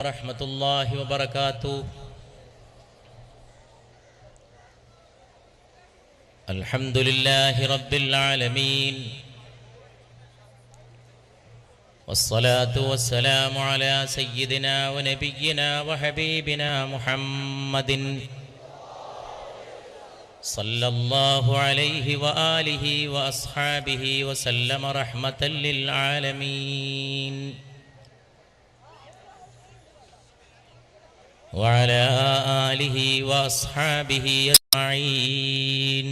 റഹ്മത്തുള്ളാഹി വബറകാതുഹു. അൽഹംദുലില്ലാഹി റബ്ബിൽ ആലമീൻ. വസ്സലാത്തു വസ്സലാമു അലാ സയ്യിദിനാ വനബിയ്യിനാ വഹബീബിനാ മുഹമ്മദിൻ സല്ലല്ലാഹു അലൈഹി വആലിഹി വഅസ്ഹാബിഹി വസല്ലമ റഹ്മത്തൽ ലിൽ ആലമീൻ. وعلى آله وأصحابه أجمعين.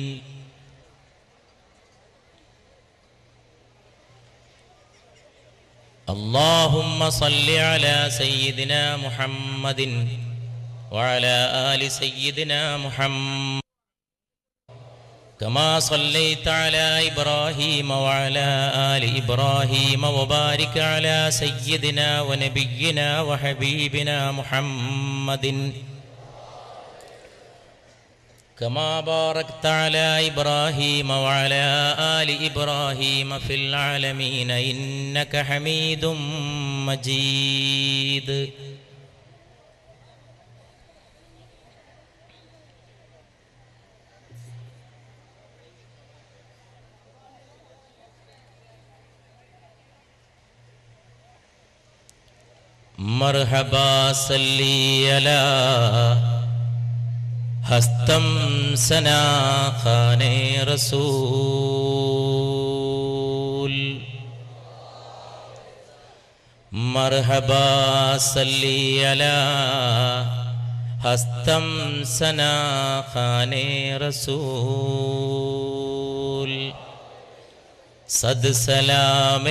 اللهم صل على سيدنا محمد وعلى آل سيدنا محمد كما صليت على إبراهيم وعلى آل إبراهيم وبارك على سيدنا ونبينا وحبيبنا محمد كما باركت على إبراهيم وعلى آل إبراهيم في العالمين إنك حميد مجيد. مرحبا صلی علی ہستم سنا خان رسول. مرحبا صلی علی ہستم سنا خان رسول. صد سلام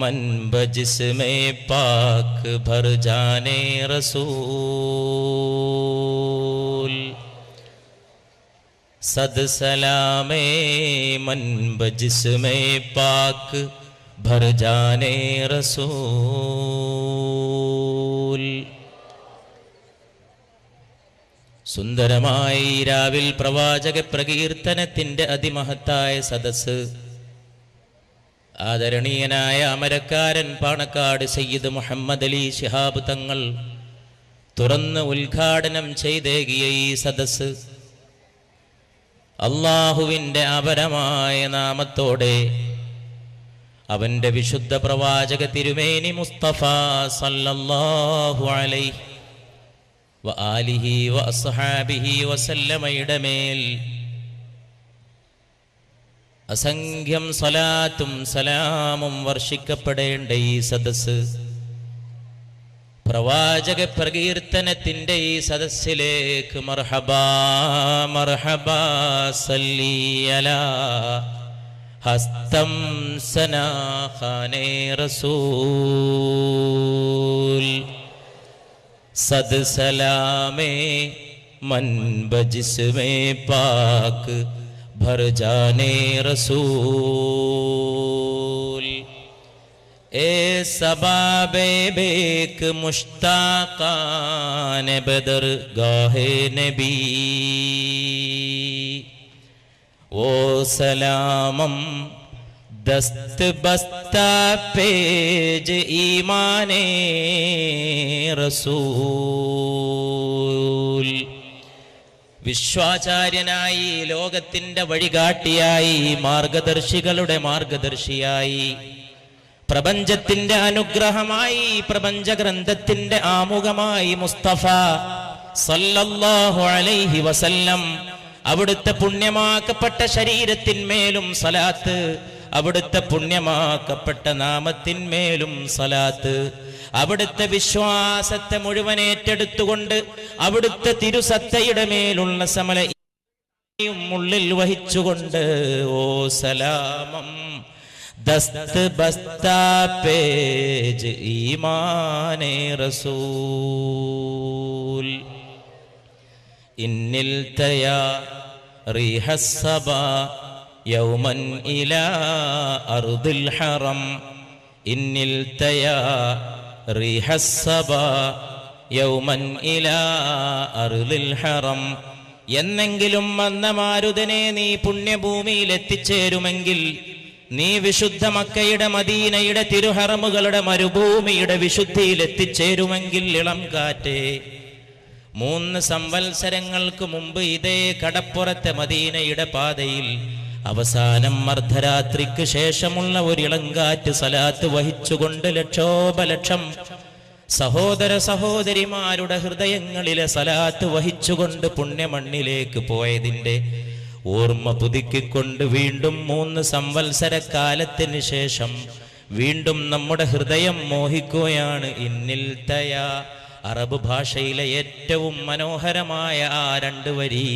من بجس میں پاک بھر جانے رسول. صد سلام من بجس میں پاک بھر جانے رسول. സുന്ദരമായി രാവിൽ പ്രവാചക പ്രകീർത്തനത്തിന്റെ അതിമഹത്തായ സദസ്സ് ആദരണീയനായ അമരക്കാരൻ പാണക്കാട് സയ്യിദ് മുഹമ്മദ് അലി ശിഹാബ് തങ്ങൾ തുറന്ന് ഉദ്ഘാടനം ചെയ്തേകിയ ഈ സദസ്സ് അല്ലാഹുവിൻ്റെ അപരമായ നാമത്തോടെ അവൻ്റെ വിശുദ്ധ പ്രവാചക തിരുമേനി മുസ്തഫ സല്ലല്ലാഹു അലൈഹി വആലിഹി വഅസ്ഹാബിഹി വസല്ലമയുടെ മേൽ അസംഖ്യം സലാത്തും സലാമും വർഷിക്കപ്പെടേണ്ട ഈ സദസ്സ് പ്രവാചക പ്രകീർത്തനത്തിൻ്റെ ഈ സദസ്സിലേക്ക് മർഹബാ മർഹബാ സല്ലി അലാ ഹസ്തം സനാ ഖാനേ റസൂൽ. സദ് സലാമേ മൻ ബജിസ്മേ പാക്ക് भर जाने रसूल. ए सबाबे बेक मुश्ताकान बदर गाहे नबी ओ सलामम दस्त बस्ता पेज ईमाने रसूल. വിശ്വാചാര്യനായി ലോകത്തിന്റെ വഴികാട്ടിയായി മാർഗദർശികളുടെ മാർഗദർശിയായി പ്രപഞ്ചത്തിന്റെ അനുഗ്രഹമായി പ്രപഞ്ചഗ്രന്ഥത്തിന്റെ ആമുഖമായി മുസ്തഫ സല്ലല്ലാഹു അലൈഹി വസല്ലം അവിടുത്തെ പുണ്യമാക്കപ്പെട്ട ശരീരത്തിന്മേലും സലാത്ത്, അവിടുത്തെ പുണ്യമാക്കപ്പെട്ട നാമത്തിന്മേലും സലാത്ത്, അവിടുത്തെ വിശ്വാസത്തെ മുഴുവൻ ഏറ്റെടുത്തുകൊണ്ട് അവിടുത്തെ തിരുസത്തയുടെ മേലുള്ള സമലയും ഉള്ളിൽ വഹിച്ചുകൊണ്ട് ഓ സലാമം ദസ്ത് ബസ്താ പേജ് ഈമാനേ റസൂൽ. ഇന്നിൽ തയാ റിഹസ്സബാ യൗമൻ ഇലാ അർദിൽ ഹറം. ഇന്നിൽ തയാ റിഹസ്സബാ യൗമൻ ഇലാ അർദിൽ ഹറം. എന്നെങ്കിലും വന്ന മാരുതനെ നീ പുണ്യഭൂമിയിൽ എത്തിച്ചേരുമെങ്കിൽ നീ വിശുദ്ധ മക്കയുടെ മദീനയുടെ തിരുഹറമുകളുടെ മരുഭൂമിയുടെ വിശുദ്ധിയിൽ എത്തിച്ചേരുമെങ്കിൽ ഇളം കാറ്റേ, 3 സംവത്സരങ്ങൾക്ക് മുമ്പ് ഇതേ കടപ്പുറത്തെ മദീനയുടെ പാതയിൽ അവസാനം അർദ്ധരാത്രിക്ക് ശേഷമുള്ള ഒരു ഇളങ്കാറ്റ് സലാത്ത് വഹിച്ചുകൊണ്ട് ലക്ഷോപലക്ഷം സഹോദര സഹോദരിമാരുടെ ഹൃദയങ്ങളിലെ സലാത്ത് വഹിച്ചുകൊണ്ട് പുണ്യമണ്ണിലേക്ക് പോയതിൻ്റെ ഓർമ്മ പുതുക്കിക്കൊണ്ട് വീണ്ടും 3 സംവത്സരക്കാലത്തിന് ശേഷം വീണ്ടും നമ്മുടെ ഹൃദയം മോഹിക്കുകയാണ്. ഇന്നിൽ തയാ, അറബ് ഭാഷയിലെ ഏറ്റവും മനോഹരമായ ആ 2 വരി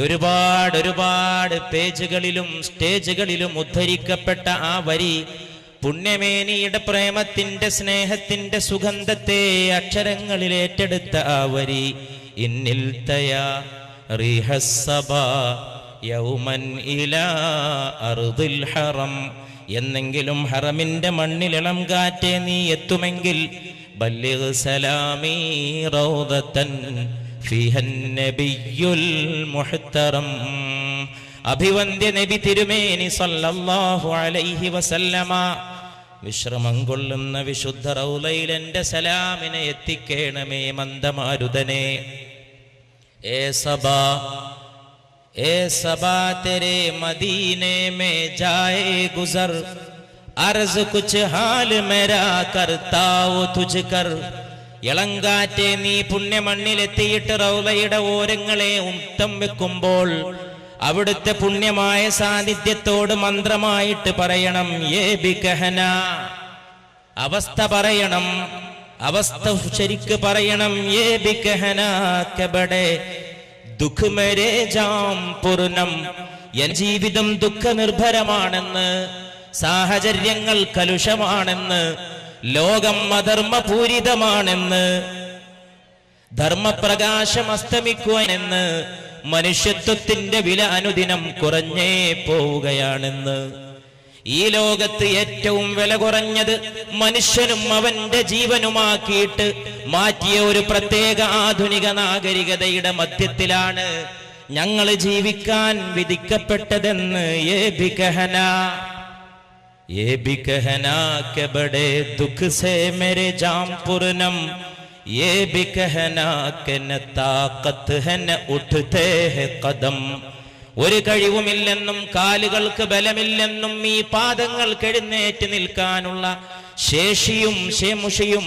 ഒരുപാട് പേജുകളിലും സ്റ്റേജുകളിലും ഉദ്ധരിക്കപ്പെട്ട ആ വരി, പുണ്യമേനിയുടെ പ്രേമത്തിന്റെ സ്നേഹത്തിന്റെ സുഗന്ധത്തെ അക്ഷരങ്ങളിൽ ഏറ്റെടുത്ത ആ വരി, ഇന്നിൽ തയാ റിഹസ്സബാ യൗമൻ ഇലാ അർദിൽ ഹറം, എന്നെങ്കിലും ഹറമിന്റെ മണ്ണിലിളം കാറ്റേ നീ എത്തുമെങ്കിൽ ബല്ലിഗ് സലാമി റൗദതൻ ഫിഹൻ നബിയുൽ മുഹ്തറം, അഭിവന്ദ്യ നബി തിരുമേനി സല്ലല്ലാഹു അലൈഹി വസല്ലമ വിശ്രമം കൊള്ളുന്ന വിശുദ്ധ റൗളയിൽ എൻ്റെ സലാമിനെ എത്തിക്കേണമേ മന്ദമാരുതനെ. ഏ സബാ തെരെ മദീനെ മേ ജായേ ഗുസർ, അർസ് കുച്ച് ഹാൽ മേരാ കർത്താവോ തുജ് കർ, ഇളങ്കാറ്റെ നീ പുണ്യമണ്ണിലെത്തിയിട്ട് റൗളയുടെ ഓരങ്ങളെ ഉത്തം വെക്കുമ്പോൾ അവിടുത്തെ പുണ്യമായ സാന്നിധ്യത്തോട് മന്ത്രമായിട്ട് പറയണം, യേ ബികഹന, അവസ്ഥ പറയണം, അവസ്ഥ ശരിക്ക് പറയണം, യേ ബികഹന കബഡെ ദുഃഖ് മേരേ ജാം പൂർണം, എൻ ജീവിതം ദുഃഖനിർഭരമാണെന്ന്, സാഹചര്യങ്ങൾ കലുഷമാണെന്ന്, ലോകം അധർമ്മപൂരിതമാണെന്ന്, ധർമ്മപ്രകാശം അസ്തമിക്കുവാനെന്ന്, മനുഷ്യത്വത്തിന്റെ വില അനുദിനം കുറഞ്ഞേ പോവുകയാണെന്ന്, ഈ ലോകത്ത് ഏറ്റവും വില കുറഞ്ഞത് മനുഷ്യനും അവന്റെ ജീവനുമാക്കിയിട്ട് മാറ്റിയ ഒരു പ്രത്യേക ആധുനിക നാഗരികതയുടെ മധ്യത്തിലാണ് ഞങ്ങൾ ജീവിക്കാൻ വിധിക്കപ്പെട്ടതെന്ന്. ये भी कहना के बड़े दुख से मेरे जाम पूर्णम, ये भी कहना के न ताकत है न उठते हैं कदम, ഒരു കഴിവുമില്ലെന്നും കാലുകൾക്ക് ബലമില്ലെന്നും ഈ പാദങ്ങൾക്ക് എഴുന്നേറ്റ് നിൽക്കാനുള്ള ശേഷിയും ശേമുഷിയും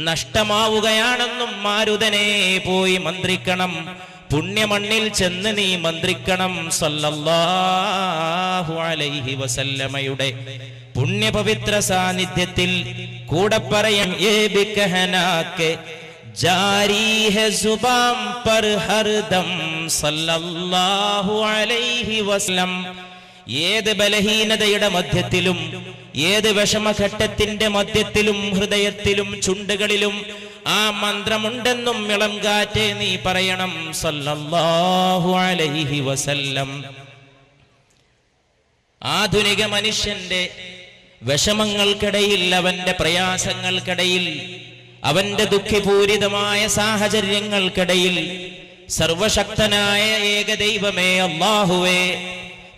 നഷ്ടമാവുകയാണെന്നും മാരുതനെ പോയി മന്ത്രിക്കണം, പുണ്യമണ്ണിൽ ചെന്ന് നീ മന്ത്രിക്കണം. സല്ലല്ലാഹു അലൈഹി വസല്ലമയുടെ പുണ്യപവിത്ര സാന്നിധ്യത്തിൽ കൂടെ പറയാം, ഏ ബികഹനാക്കെ ജാരി ഹെ സുബാം പർ ഹർദം സല്ലല്ലാഹു അലൈഹി വസല്ലം. ഏത് ബലഹീനതയുടെ മധ്യത്തിലും ഏത് വിഷമഘട്ടത്തിന്റെ മധ്യത്തിലും ഹൃദയത്തിലും ചുണ്ടുകളിലും ആ മന്ത്രമുണ്ടെന്നും ഇളം കാറ്റേ നീ പറയണം, സല്ലല്ലാഹു അലൈഹി വസല്ലം. ആധുനിക മനുഷ്യന്റെ വിഷമങ്ങൾക്കിടയിൽ, അവന്റെ പ്രയാസങ്ങൾക്കിടയിൽ, അവന്റെ ദുഃഖപൂരിതമായ സാഹചര്യങ്ങൾക്കിടയിൽ സർവശക്തനായ ഏകദൈവമേ അല്ലാഹുവേ,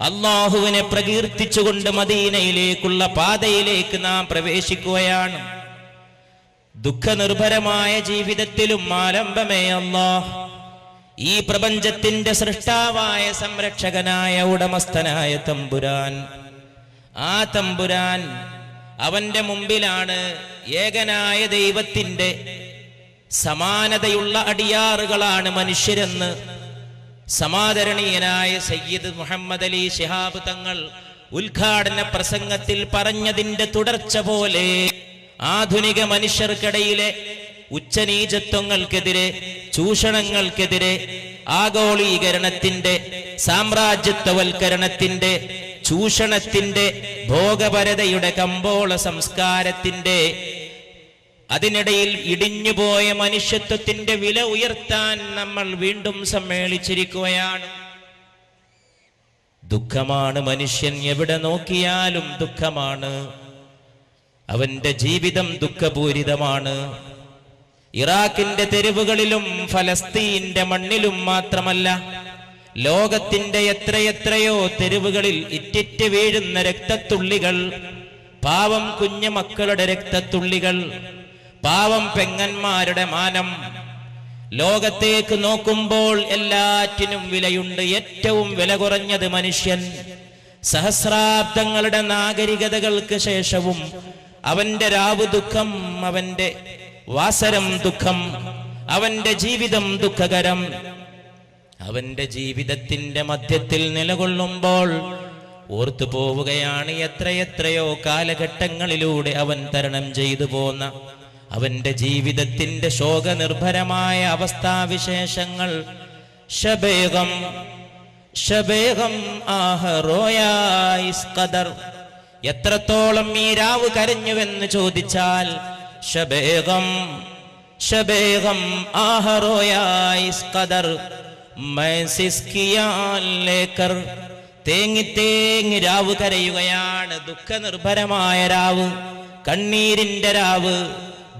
അല്ലാഹുവിനെ പ്രകീർത്തിച്ചുകൊണ്ട് മദീനയിലേക്കുള്ള പാതയിലേക്ക് നാം പ്രവേശിക്കുകയാണ്. ദുഃഖനിർഭരമായ ജീവിതത്തിലും ആലംബമേ അല്ലാഹ്, ഈ പ്രപഞ്ചത്തിന്റെ സൃഷ്ടാവായ സംരക്ഷകനായ ഉടമസ്ഥനായ തമ്പുരാൻ, ആ തമ്പുരാൻ അവന്റെ മുമ്പിലാണ് ഏകനായ ദൈവത്തിന്റെ സമാനതയുള്ള അടിയാറുകളാണ് മനുഷ്യരെന്ന് സമാദരണീയനായ സയ്യിദ് മുഹമ്മദ് അലി ശിഹാബ് തങ്ങൾ ഉദ്ഘാടന പ്രസംഗത്തിൽ പറഞ്ഞതിന്റെ തുടർച്ച പോലെ ആധുനിക മനുഷ്യർക്കിടയിലെ ഉച്ചനീചത്വങ്ങൾക്കെതിരെ, ചൂഷണങ്ങൾക്കെതിരെ, ആഗോളീകരണത്തിന്റെ, സാമ്രാജ്യത്വവൽക്കരണത്തിന്റെ, ചൂഷണത്തിന്റെ, ഭോഗപരതയുടെ കമ്പോള സംസ്കാരത്തിന്റെ, അതിനിടയിൽ ഇടിഞ്ഞുപോയ മനുഷ്യത്വത്തിന്റെ വില ഉയർത്താൻ നമ്മൾ വീണ്ടും സമ്മേളിച്ചിരിക്കുകയാണ്. ദുഃഖമാണ് മനുഷ്യൻ, എവിടെ നോക്കിയാലും ദുഃഖമാണ്. അവന്റെ ജീവിതം ദുഃഖപൂരിതമാണ്. ഇറാഖിന്റെ തെരുവുകളിലും ഫലസ്തീന്റെ മണ്ണിലും മാത്രമല്ല, ലോകത്തിന്റെ എത്രയെത്രയോ തെരുവുകളിൽ ഇറ്റിറ്റ് വീഴുന്ന രക്തത്തുള്ളികൾ, പാവം കുഞ്ഞു മക്കളുടെ രക്തത്തുള്ളികൾ, പാവം പെങ്ങന്മാരുടെ മാനം. ലോകത്തേക്ക് നോക്കുമ്പോൾ എല്ലാറ്റിനും വിലയുണ്ട്. ഏറ്റവും വില കുറഞ്ഞത് മനുഷ്യൻ. സഹസ്രാബ്ദങ്ങളുടെ നാഗരികതകൾക്ക് ശേഷവും അവന്റെ രാവ് ദുഃഖം, അവന്റെ വാസരം ദുഃഖം, അവന്റെ ജീവിതം ദുഃഖകരം. അവന്റെ ജീവിതത്തിന്റെ മധ്യത്തിൽ നിലകൊള്ളുമ്പോൾ ഓർത്തു പോവുകയാണ് എത്രയെത്രയോ കാലഘട്ടങ്ങളിലൂടെ അവൻ തരണം ചെയ്തു പോന്ന അവന്റെ ജീവിതത്തിന്റെ ശോകനിർഭരമായ അവസ്ഥാവിശേഷങ്ങൾ. ശബേഗം ശബേഗം ആഹറോയായിസ് ഖദർ. എത്രത്തോളം ഈ രാവ് കരഞ്ഞുവെന്ന് ചോദിച്ചാൽ ശബേഗം ശബേഗം ആഹറോയായിസ് ഖദർ ലേക്കർ. തേങ്ങി തേങ്ങി രാവ് കരയുകയാണ്. ദുഃഖനിർഭരമായ രാവ്, കണ്ണീരിന്റെ രാവ്,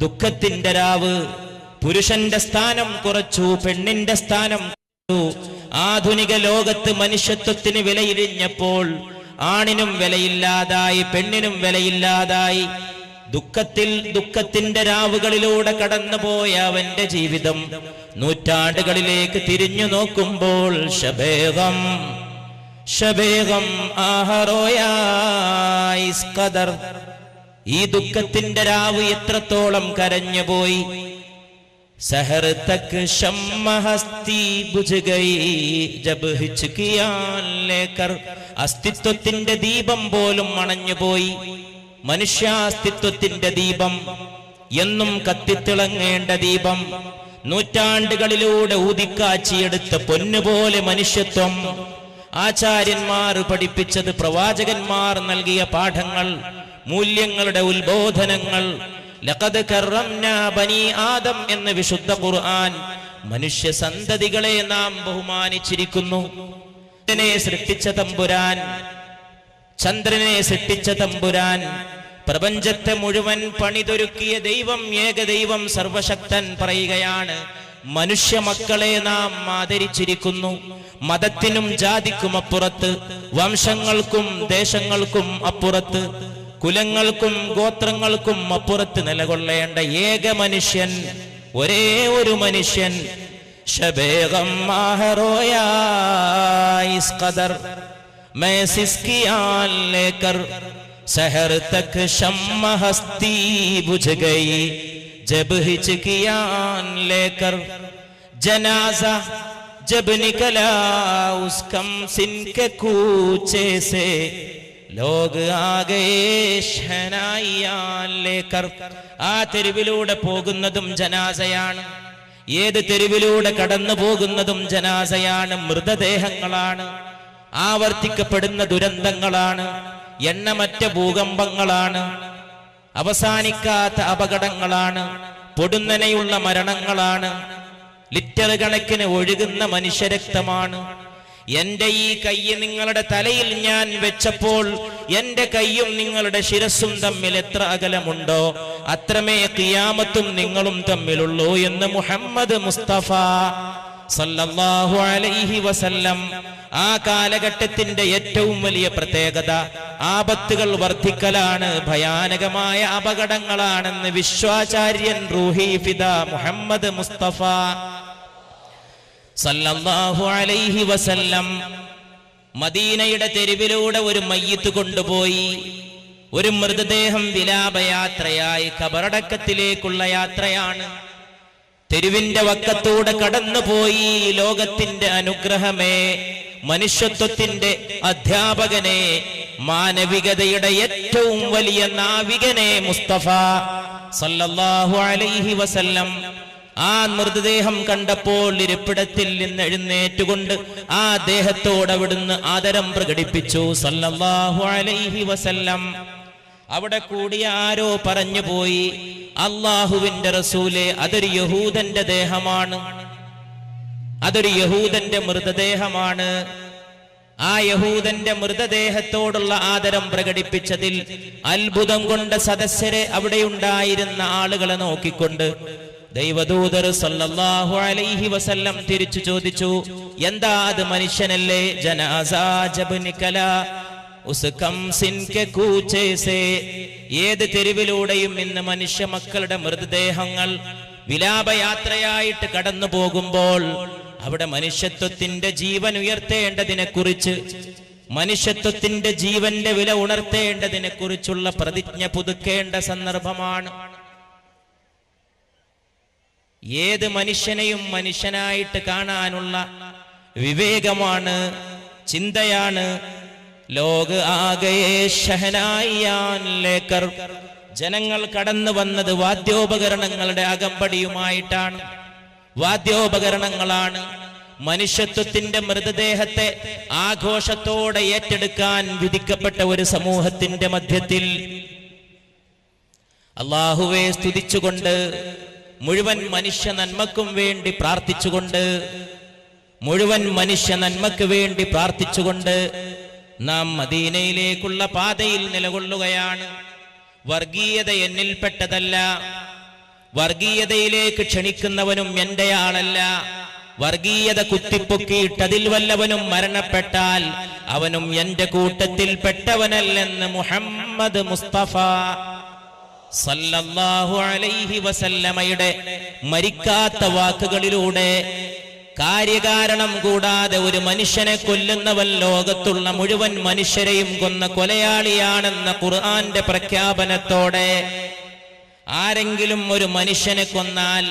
ദുഃഖത്തിന്റെ രാവ്. പുരുഷന്റെ സ്ഥാനം കുറച്ചു, പെണ്ണിന്റെ സ്ഥാനം കുറച്ചു. ആധുനിക ലോകത്ത് മനുഷ്യത്വത്തിന് വിലയിഴിഞ്ഞപ്പോൾ ആണിനും വിലയില്ലാതായി, പെണ്ണിനും വിലയില്ലാതായി. ദുഃഖത്തിന്റെ രാവുകളിലൂടെ കടന്നുപോയ അവന്റെ ജീവിതം നൂറ്റാണ്ടുകളിലേക്ക് തിരിഞ്ഞു നോക്കുമ്പോൾ ശബേഗം ശബേഗം ആഹറോയായിസ് ഖദർ. ഈ ദുഃഖത്തിന്റെ രാവ് എത്രത്തോളം കരഞ്ഞുപോയി. सहर तक शम्मा हस्ती बुझ गई जब हिचकियां लेकर. അസ്തിത്വത്തിന്റെ ദീപം പോലും അണഞ്ഞുപോയി. മനുഷ്യാസ്തിത്വത്തിന്റെ ദീപം, എന്നും കത്തിത്തിളങ്ങേണ്ട ദീപം, നൂറ്റാണ്ടുകളിലൂടെ ഊതിക്കാച്ചിയെടുത്ത പൊന്നുപോലെ മനുഷ്യത്വം. ആചാര്യന്മാർ പഠിപ്പിച്ചത്, പ്രവാചകന്മാർ നൽകിയ പാഠങ്ങൾ, മൂല്യങ്ങളുടെ ഉത്ബോധനങ്ങൾ. ലഖദ് കറംനാ ബനി ആദം എന്ന് വിശുദ്ധ ഖുർആൻ മനുഷ്യ സന്തതികളെ നാം ബഹുമാനിച്ചിരിക്കുന്നു. ചന്ദ്രനെ സൃഷ്ടിച്ച തമ്പുരാൻ, ചന്ദ്രനെ സൃഷ്ടിച്ച തമ്പുരാൻ, പ്രപഞ്ചത്തെ മുഴുവൻ പണിതൊരുക്കിയ ദൈവം, ഏകദൈവം, സർവശക്തൻ പറയുകയാണ്, മനുഷ്യ മക്കളെ നാം ആദരിച്ചിരിക്കുന്നു. മതത്തിനും ജാതിക്കും അപ്പുറത്ത്, വംശങ്ങൾക്കും ദേശങ്ങൾക്കും അപ്പുറത്ത്, കുലങ്ങൾക്കും ഗോത്രങ്ങൾക്കും അപ്പുറത്ത് നിലകൊള്ളേണ്ട ഏക മനുഷ്യൻ, ഒരേ ഒരു മനുഷ്യൻ. ശബേഗം ആഹറോയായിസ് ഖദർ मैं सिसकियां लेकर सहर तक शम्मा हस्ती बुझ गई जब हिचकियां लेकर. जनाजा जब निकला उस कम सिन के कूचे से लोग आ गए शहनाइयां लेकर. ആ തെരുവിലൂടെ പോകുന്നതും ജനാസയാണ്. ഏത് തെരുവിലൂടെ കടന്നു പോകുന്നതും ജനാസയാണ്. മൃതദേഹങ്ങളാണ്, ആവർത്തിക്കപ്പെടുന്ന ദുരന്തങ്ങളാണ്, എണ്ണമറ്റ ഭൂകമ്പങ്ങളാണ്, അവസാനിക്കാത്ത അപകടങ്ങളാണ്, പൊടുന്നനെയുള്ള മരണങ്ങളാണ്, ലിറ്റർ കണക്കിന് ഒഴുകുന്ന മനുഷ്യരക്തമാണ്. എന്റെ ഈ കയ്യ് നിങ്ങളുടെ തലയിൽ ഞാൻ വെച്ചപ്പോൾ എന്റെ കയ്യും നിങ്ങളുടെ ശിരസ്സും തമ്മിൽ എത്ര അകലമുണ്ടോ അത്രമേ ഖിയാമത്തും നിങ്ങളും തമ്മിലുള്ളൂ എന്ന് മുഹമ്മദ് മുസ്തഫ സല്ലല്ലാഹു അലൈഹി വസല്ലം. ആ കാലഘട്ടത്തിന്റെ ഏറ്റവും വലിയ പ്രത്യേകത ആപത്തുകൾ വർദ്ധിക്കലാണ്, ഭയാനകമായ അപകടങ്ങളാണെന്ന് വിശ്വാചാര്യൻ റൂഹി ഫിദാ മുഹമ്മദ് മുസ്തഫ സല്ലല്ലാഹു അലൈഹി വസല്ലം മദീനയുടെ തെരുവിലൂടെ ഒരു മയ്യിത്ത് കൊണ്ടുപോയി. ഒരു മൃതദേഹം വിലാപയാത്രയായി ഖബറടക്കത്തിലേക്കുള്ള യാത്രയാണ്. തെരുവിന്റെ വക്കത്തൂടെ കടന്നുപോയി. ലോകത്തിന്റെ അനുഗ്രഹമേ, മനുഷ്യത്വത്തിന്റെ അധ്യാപകനെ, മാനവികതയുടെ ഏറ്റവും വലിയ നാവികനെ മുസ്തഫ സല്ലല്ലാഹു അലൈഹി വസല്ലം ആ മൃതദേഹം കണ്ടപ്പോൾ ഇരിപ്പിടത്തിൽ നിന്ന് എഴുന്നേറ്റുകൊണ്ട് ആ ദേഹത്തോട് അവിടുന്ന് ആദരം പ്രകടിപ്പിച്ചു സല്ലല്ലാഹു അലൈഹി വസല്ലം. അവിടെ കൂടിയ ആരോ പറഞ്ഞു പോയി, അല്ലാഹുവിന്റെ റസൂലേ, അതൊരു യഹൂദന്റെ ദേഹമാണ്, അതൊരു യഹൂദന്റെ മൃതദേഹമാണ്. ആ യഹൂദന്റെ മൃതദേഹത്തോടുള്ള ആദരം പ്രകടിപ്പിച്ചതിൽ അത്ഭുതം കൊണ്ട് സദസ്യരെ, അവിടെയുണ്ടായിരുന്ന ആളുകളെ നോക്കിക്കൊണ്ട് ദൈവദൂതർ സല്ലല്ലാഹു അലൈഹി വസല്ലം തിരിച്ചു ചോദിച്ചു, എന്താ അത് മനുഷ്യനല്ലേ? ജനാസ ജബ് നികല, ഉസ് കംസിൻ കെ കൂച്ചേ സേ. ഏത് തെരുവിലൂടെയും ഇന്ന് മനുഷ്യ മക്കളുടെ മൃതദേഹങ്ങൾ വിലാപയാത്രയായിട്ട് കടന്നു പോകുമ്പോൾ അവിടെ മനുഷ്യത്വത്തിന്റെ ജീവൻ ഉയർത്തേണ്ടതിനെ കുറിച്ച്, മനുഷ്യത്വത്തിന്റെ ജീവന്റെ വില ഉണർത്തേണ്ടതിനെ കുറിച്ചുള്ള പ്രതിജ്ഞ പുതുക്കേണ്ട സന്ദർഭമാണ്. ഏത് മനുഷ്യനെയും മനുഷ്യനായിട്ട് കാണാനുള്ള വിവേകമാണ്, ചിന്തയാണ്. ലോക് ആകയെ ഷഹനായിയാൻ ലേക്കർ. ജനങ്ങൾ കടന്നു വന്നത് വാദ്യോപകരണങ്ങളുടെ അകമ്പടിയുമായിട്ടാണ്, വാദ്യോപകരണങ്ങളാണ്. മനുഷ്യത്വത്തിന്റെ മൃതദേഹത്തെ ആഘോഷത്തോടെ ഏറ്റെടുക്കാൻ വിധിക്കപ്പെട്ട ഒരു സമൂഹത്തിന്റെ മധ്യത്തിൽ അല്ലാഹുവെ സ്തുതിച്ചുകൊണ്ട്, മുഴുവൻ മനുഷ്യ നന്മക്കും വേണ്ടി പ്രാർത്ഥിച്ചുകൊണ്ട്, മുഴുവൻ മനുഷ്യ നന്മക്ക് വേണ്ടി പ്രാർത്ഥിച്ചുകൊണ്ട് നാം മദീനയിലേക്കുള്ള പാതയിൽ നിലകൊള്ളുകയാണ്. വർഗീയത എന്നിൽപ്പെട്ടതല്ല, വർഗീയതയിലേക്ക് ക്ഷണിക്കുന്നവനും എന്റെ ആളല്ല. വർഗീയത കുത്തിപ്പൊക്കിയിട്ടതിൽ വല്ലവനും മരണപ്പെട്ടാൽ അവനും എന്റെ കൂട്ടത്തിൽ പെട്ടവനല്ലെന്ന് മുഹമ്മദ് മുസ്തഫ സല്ലല്ലാഹു അലൈഹി വസല്ലമയുടെ മരിക്കാത്ത വാക്കുകളിലൂടെ കാര്യകാരണം കൂടാതെ ഒരു മനുഷ്യനെ കൊല്ലുന്നവൻ ലോകത്തുള്ള മുഴുവൻ മനുഷ്യരെയും കൊന്ന കൊലയാളിയാണെന്ന ഖുർആന്റെ പ്രഖ്യാപനത്തോടെ ആരെങ്കിലും ഒരു മനുഷ്യനെ കൊന്നാൽ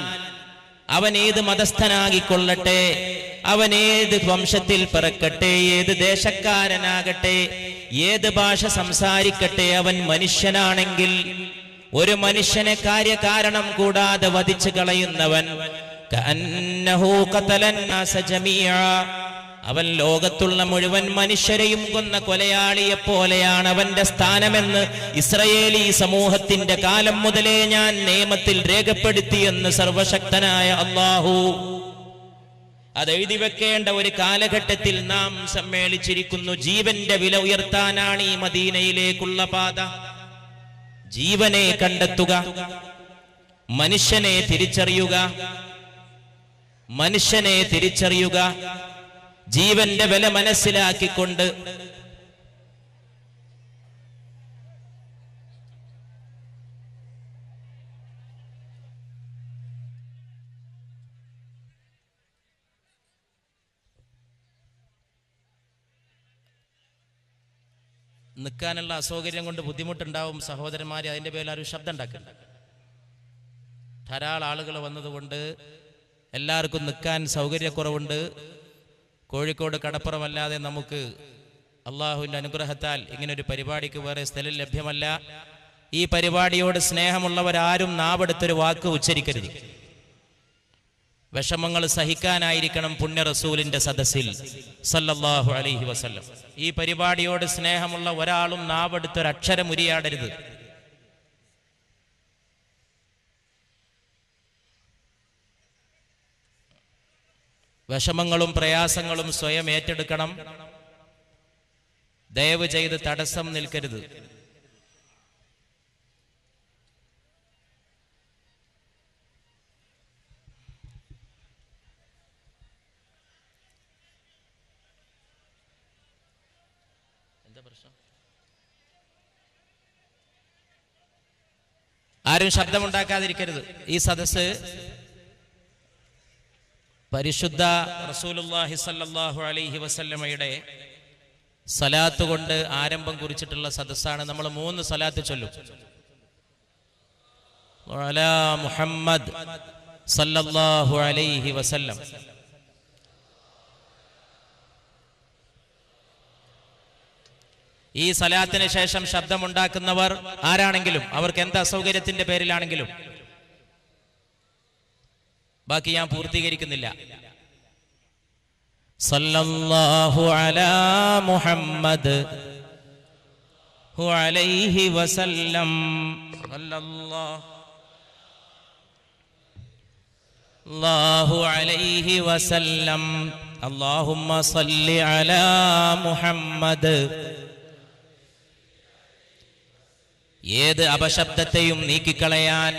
അവൻ ഏത് മതസ്ഥനാകിക്കൊള്ളട്ടെ, അവൻ ഏത് വംശത്തിൽ പിറക്കട്ടെ, ഏത് ദേശക്കാരനാകട്ടെ, ഏത് ഭാഷ സംസാരിക്കട്ടെ, അവൻ മനുഷ്യനാണെങ്കിൽ ഒരു മനുഷ്യനെ കാര്യകാരണം കൂടാതെ വധിച്ചു കളയുന്നവൻ കഅന്നഹു ഖതലൻ നാസ ജമീഅ, അവൻ ലോകത്തുള്ള മുഴുവൻ മനുഷ്യരെയും കൊന്ന കൊലയാളിയെ പോലെയാണ് അവന്റെ സ്ഥാനമെന്ന് ഇസ്രായേലി സമൂഹത്തിന്റെ കാലം മുതലേ ഞാൻ നിയമത്തിൽ രേഖപ്പെടുത്തിയെന്ന് സർവശക്തനായ അല്ലാഹു. അതെഴുതി വെക്കേണ്ട ഒരു കാലഘട്ടത്തിൽ നാം സമ്മേളിച്ചിരിക്കുന്നു. ജീവന്റെ വില ഉയർത്താനാണ് ഈ മദീനയിലേക്കുള്ള പാത. ജീവനെ കണ്ടെത്തുക, മനുഷ്യനെ തിരിച്ചറിയുക, മനുഷ്യനെ തിരിച്ചറിയുക, ജീവന്റെ വില മനസ്സിലാക്കിക്കൊണ്ട് നിൽക്കാനുള്ള അസൗകര്യം കൊണ്ട് ബുദ്ധിമുട്ടുണ്ടാവും സഹോദരന്മാരെ. അതിൻ്റെ പേരിൽ ആരും ശബ്ദം ഉണ്ടാക്കണ്ട. ധാരാളം ആളുകൾ വന്നതുകൊണ്ട് എല്ലാവർക്കും നിൽക്കാൻ സൗകര്യക്കുറവുണ്ട്. കോഴിക്കോട് കടപ്പുറമല്ലാതെ നമുക്ക് അള്ളാഹുവിൻ്റെ അനുഗ്രഹത്താൽ ഇങ്ങനൊരു പരിപാടിക്ക് വേറെ സ്ഥലം ലഭ്യമല്ല. ഈ പരിപാടിയോട് സ്നേഹമുള്ളവരാരും നാവെടുത്തൊരു വാക്ക് ഉച്ചരിക്കരുത്. വിഷമങ്ങൾ സഹിക്കാനായിരിക്കണം പുണ്യ റസൂലിന്റെ സദസ്സിൽ സല്ലല്ലാഹു അലൈഹി വസല്ലം. ഈ പരിപാടിയോട് സ്നേഹമുള്ള ഒരാളും നാവെടുത്തൊരക്ഷരം ഉരിയാടരുത്. വിഷമങ്ങളും പ്രയാസങ്ങളും സ്വയം ഏറ്റെടുക്കണം. ദയവ് ചെയ്ത് തടസ്സം നിൽക്കരുത്. എന്താ പ്രശ്നം? ആരും ശബ്ദമുണ്ടാക്കാതിരിക്കരുത്. ഈ സദസ്സ് പരിശുദ്ധ റസൂലുള്ളാഹി സ്വല്ലല്ലാഹു അലൈഹി വസല്ലമയുടെ സലാത്ത് കൊണ്ട് ആരംഭം കുറിച്ചിട്ടുള്ള സദസ്സാണ്. നമ്മൾ 3 സലാത്ത് ചൊല്ലും. അലാ മുഹമ്മദ് സല്ലല്ലാഹു അലൈഹി വസല്ലം. ഈ സലാത്തിന് ശേഷം ശബ്ദമുണ്ടാക്കുന്നവർ ആരാണെങ്കിലും, അവർക്ക് എന്ത് അസൗകര്യത്തിന്റെ പേരിലാണെങ്കിലും, ബാക്കി ഞാൻ പൂർത്തീകരിക്കുന്നില്ല. സല്ലല്ലാഹു അലാ മുഹമ്മദ് അലൈഹി വസല്ലം. സല്ലല്ലാഹു അലൈഹി വസല്ലം. അല്ലാഹുമ്മ സല്ലി അലാ മുഹമ്മദ്. ഏത് അപശബ്ദത്തെയും നീക്കിക്കളയാൻ,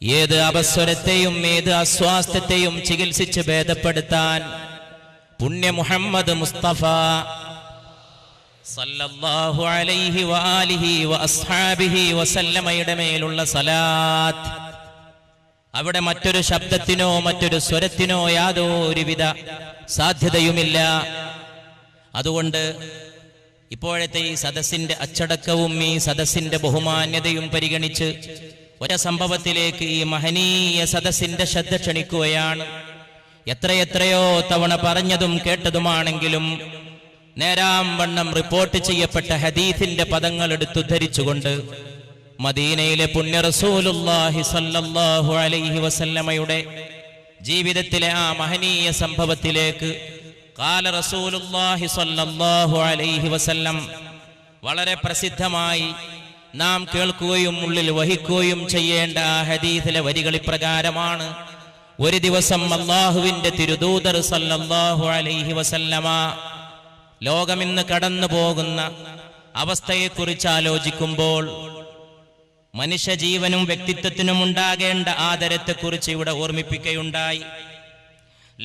ഏത് അപസ്വരത്തെയും ഏത് അസ്വാസ്ഥ്യത്തെയും ചികിത്സിച്ച് ഭേദപ്പെടുത്താൻ പുണ്യ മുഹമ്മദ് മുസ്തഫ സല്ലല്ലാഹു അലൈഹി വആലിഹി വഅസ്ഹാബിഹി വസല്ലമയുടെ മേലുള്ള സലാത്ത്. അവിടെ മറ്റൊരു ശബ്ദത്തിനോ മറ്റൊരു സ്വരത്തിനോ യാതൊരുവിധ സാധ്യതയുമില്ല. അതുകൊണ്ട് ഇപ്പോഴത്തെ ഈ സദസ്സിന്റെ അച്ചടക്കവും ഈ സദസ്സിന്റെ ബഹുമാന്യതയും പരിഗണിച്ച് ഒരു സംഭവത്തിലേക്ക് ഈ മഹനീയ സദസ്സിന്റെ ശ്രദ്ധ ക്ഷണിക്കുകയാണ്. എത്രയെത്രയോ തവണ പറഞ്ഞതും കേട്ടതുമാണെങ്കിലും നേരാം വണ്ണം റിപ്പോർട്ട് ചെയ്യപ്പെട്ട ഹദീസിന്റെ പദങ്ങൾ എടുത്തുദ്ധരിച്ചുകൊണ്ട് മദീനയിലെ പുണ്യ റസൂലുള്ളാഹി സ്വല്ലല്ലാഹു അലൈഹി വസല്ലമയുടെ ജീവിതത്തിലെ ആ മഹനീയ സംഭവത്തിലേക്ക് ഖാല റസൂലുള്ളാഹി സ്വല്ലല്ലാഹു അലൈഹി വസല്ലം വളരെ പ്രസിദ്ധമായി നാം കേൾക്കുകയും ഉള്ളിൽ വഹിക്കുകയും ചെയ്യേണ്ട ആ ഹദീസിലെ വരികൾ ഇപ്രകാരമാണ്. ഒരു ദിവസം അല്ലാഹുവിന്റെ തിരുദൂതർ സ്വല്ലല്ലാഹു അലൈഹി വസല്ലമ ലോകമിന്ന് കടന്നു പോകുന്ന അവസ്ഥയെക്കുറിച്ച് ആലോചിക്കുമ്പോൾ മനുഷ്യജീവനും വ്യക്തിത്വത്തിനും ഉണ്ടാകേണ്ട ആദരത്തെക്കുറിച്ച് ഇവിടെ ഓർമ്മിപ്പിക്കുകയുണ്ടായി.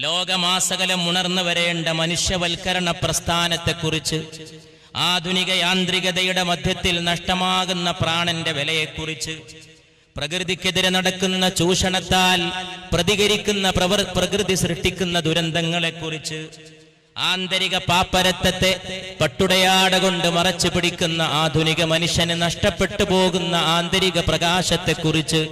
ലോകമാസകലം ഉണർന്നു വരേണ്ട മനുഷ്യവൽക്കരണ പ്രസ്ഥാനത്തെക്കുറിച്ച്, ആധുനിക യാന്ത്രികതയുടെ മധ്യത്തിൽ നഷ്ടമാകുന്ന പ്രാണന്റെ വിലയെക്കുറിച്ച്, പ്രകൃതിക്കെതിരെ നടക്കുന്ന ചൂഷണത്താൽ പ്രതികരിക്കുന്ന പ്രകൃതി സൃഷ്ടിക്കുന്ന ദുരന്തങ്ങളെക്കുറിച്ച്, ആന്തരിക പാപ്പരത്തത്തെ പട്ടുടയാട കൊണ്ട് മറച്ചു പിടിക്കുന്ന ആധുനിക മനുഷ്യന് നഷ്ടപ്പെട്ടു പോകുന്ന ആന്തരിക പ്രകാശത്തെക്കുറിച്ച്,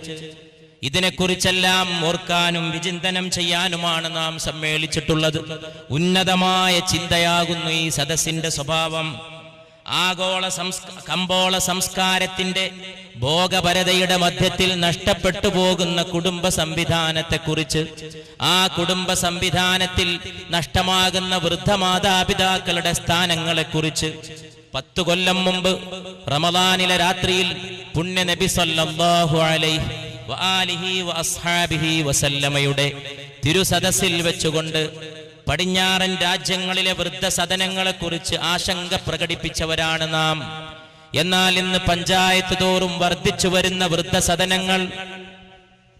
ഇതിനെക്കുറിച്ചെല്ലാം ഓർക്കാനും വിചിന്തനം ചെയ്യാനുമാണ് നാം സമ്മേളിച്ചിട്ടുള്ളത്. ഉന്നതമായ ചിന്തയാകുന്നു ഈ സദസ്സിന്റെ സ്വഭാവം. കമ്പോള സംസ്കാരത്തിന്റെ ഭോഗപരതയുടെ മധ്യത്തിൽ നഷ്ടപ്പെട്ടു പോകുന്ന കുടുംബ സംവിധാനത്തെക്കുറിച്ച്, ആ കുടുംബ സംവിധാനത്തിൽ നഷ്ടമാകുന്ന വൃദ്ധമാതാപിതാക്കളുടെ സ്ഥാനങ്ങളെക്കുറിച്ച് 10 കൊല്ലം മുമ്പ് റമദാനിലെ രാത്രിയിൽ പുണ്യ നബി സല്ലല്ലാഹു അലൈഹി വആലിഹി വഅസ്ഹാബിഹി വസല്ലമയുടെ തിരുസദസ്സിൽ വെച്ചുകൊണ്ട് പടിഞ്ഞാറൻ രാജ്യങ്ങളിലെ വൃദ്ധസദനങ്ങളെക്കുറിച്ച് ആശങ്ക പ്രകടിപ്പിച്ചവരാണ് നാം. എന്നാൽ ഇന്ന് പഞ്ചായത്ത് തോറും വർദ്ധിച്ചു വരുന്ന വൃദ്ധസദനങ്ങൾ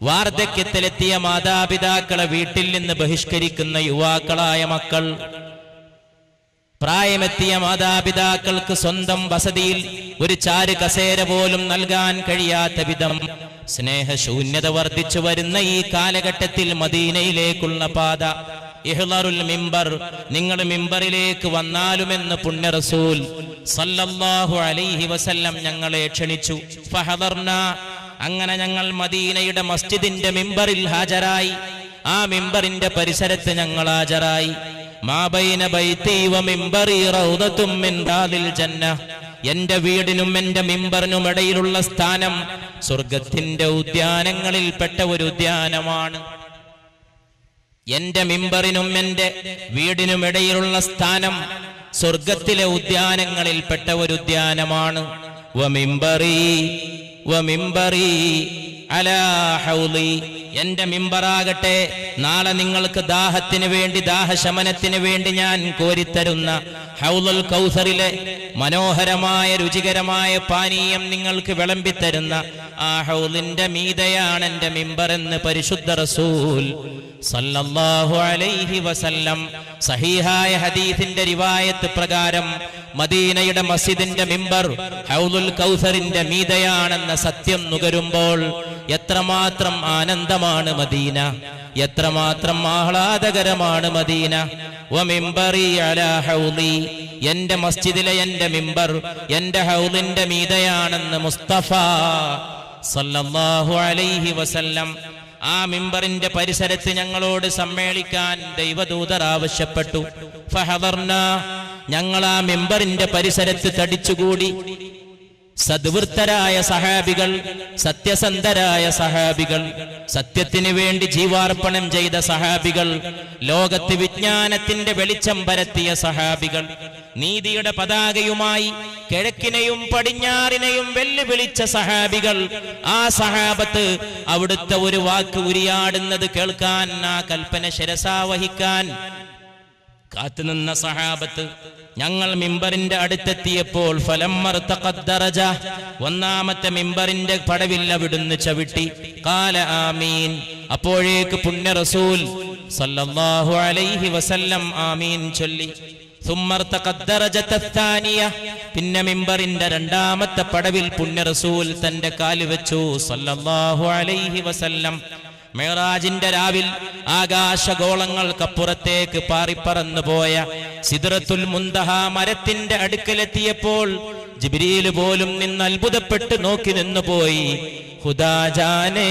വാർദ്ധക്യത്തിലെത്തിയ മാതാപിതാക്കളെ വീട്ടിൽ നിന്ന് ബഹിഷ്കരിക്കുന്ന യുവാക്കളായ മക്കൾ, പ്രായമെത്തിയ മാതാപിതാക്കൾക്ക് സ്വന്തം വസതിയിൽ ഒരു ചാരു കസേര പോലും നൽകാൻ കഴിയാത്ത വിധം സ്നേഹശൂന്യത വർദ്ധിച്ചു വരുന്ന ഈ കാലഘട്ടത്തിൽ മദീനയിലേക്കുള്ള പാത ഇഹ്ളറുൽ മിമ്പർ, നിങ്ങൾ മിമ്പറിലേക്ക് വന്നാലുമെന്ന് പുണ്യ റസൂൽ സല്ലല്ലാഹു അലൈഹി വസല്ലം ഞങ്ങളെ ക്ഷണിച്ചു. ഫഹദർനാ, അങ്ങനെ ഞങ്ങൾ മദീനയുടെ മസ്ജിദിന്റെ മിമ്പറിൽ ഹാജരായി. ആ മിമ്പറിന്റെ പരിസരത്ത് ഞങ്ങൾ ഹാജരായി. മാ ബൈന ബൈതി വ മിമ്പറി റൗദത്തും മിൻ റാദിൽ ജന്ന, എന്റെ വീടിനും എന്റെ മിമ്പറിനും ഇടയിലുള്ള സ്ഥാനം സ്വർഗത്തിന്റെ ഉദ്യാനങ്ങളിൽപ്പെട്ട ഒരു ഉദ്യാനമാണ്. എന്റെ മിമ്പറിനും എന്റെ വീടിനും ഇടയിലുള്ള സ്ഥാനം സ്വർഗത്തിലെ ഉദ്യാനങ്ങളിൽപ്പെട്ട ഒരു ഉദ്യാനമാണ്. വമിമ്പറി അലാ ഹൗളി, എന്റെ മിമ്പറാകട്ടെ നാളെ നിങ്ങൾക്ക് ദാഹത്തിന് വേണ്ടി, ദാഹശമനത്തിന് വേണ്ടി ഞാൻ കോരിത്തരുന്ന ഹൗലുൽ കൗസറിലെ മനോഹരമായ രുചികരമായ പാനീയം നിങ്ങൾക്ക് വിളമ്പിത്തരുന്ന ആ ഹൗലിന്റെ മീതയാണ് എന്റെ മിമ്പർ എന്ന് പരിശുദ്ധ റസൂൽ സല്ലല്ലാഹു അലൈഹി വസല്ലം സഹീഹായ ഹദീസിന്റെ റിവായത്ത് പ്രകാരം മദീനയുടെ മസ്ജിദിന്റെ മിമ്പർ ഹൗലുൽ കൗസറിന്റെ മീതയാണെന്ന സത്യം നുകരുമ്പോൾ എത്രമാത്രം ആനന്ദമാണ് മദീന, എത്രമാത്രം ആഹ്ലാദകരമാണ് മദീന. വമിമ്പറി അലാ ഹൗലി, എന്റെ മസ്ജിദിലെ എന്റെ മിമ്പർ എന്റെ ഹൗലിന്റെ മീതയാണെന്ന് മുസ്തഫ സല്ലല്ലാഹു അലൈഹി വസല്ലം ആ മിമ്പറിന്റെ പരിസരത്ത് ഞങ്ങളോട് സമ്മേളിക്കാൻ ദൈവദൂതർ ആവശ്യപ്പെട്ടു. ഫഹദർനാ, ഞങ്ങൾ ആ മിമ്പറിന്റെ പരിസരത്ത് തടിച്ചുകൂടി. സദ്വൃത്തരായ സഹാബികൾ, സത്യസന്ധരായ സഹാബികൾ, സത്യത്തിന് വേണ്ടി ജീവാർപ്പണം ചെയ്ത സഹാബികൾ, ലോകത്ത് വിജ്ഞാനത്തിന്റെ വെളിച്ചം പരത്തിയ സഹാബികൾ, നീതിയുടെ പതാകയുമായി കിഴക്കിനെയും പടിഞ്ഞാറിനെയും വെല്ലുവിളിച്ച സഹാബികൾ, ആ സഹാബത്ത് അവിടുത്തെ ഒരു വാക്ക് ഉരിയാടുന്നത് കേൾക്കാൻ, ആ കൽപ്പന ശിരസാവഹിക്കാൻ കാത്തുനിന്ന സഹാബത്ത് ഞങ്ങൾ മിമ്പറിന്റെ അടുത്തെത്തിയപ്പോൾ ഫലമ്മർതഖദ്ദറജ, ഒന്നാമത്തെ മിമ്പറിന്റെ പടവിൽ അവിടുന്ന് ചവിട്ടി. ഖാല ആമീൻ, അപ്പോഴേക്ക് പുണ്യ റസൂൽ സല്ലല്ലാഹു അലൈഹി വസല്ലം ആമീൻ ചൊല്ലി. പിന്നെ മിമ്പറിന്റെ രണ്ടാമത്തെ പടവിൽ പുണ്യ റസൂൽ തന്റെ കാല് വെച്ചു സല്ലല്ലാഹു അലൈഹി വസല്ലം. മിഅ്റാജിന്റെ രാവിൽ ആകാശഗോളങ്ങൾക്കപ്പുറത്തേക്ക് പാറിപ്പറന്നു പോയ സിദ്റത്തുൽ മുന്തഹ മരത്തിന്റെ അടുക്കലെത്തിയപ്പോൾ ജിബ്രീൽ പോലും നിന്ന് അത്ഭുതപ്പെട്ട് നോക്കി നിന്നുപോയി. ഖുദാ ജാനേ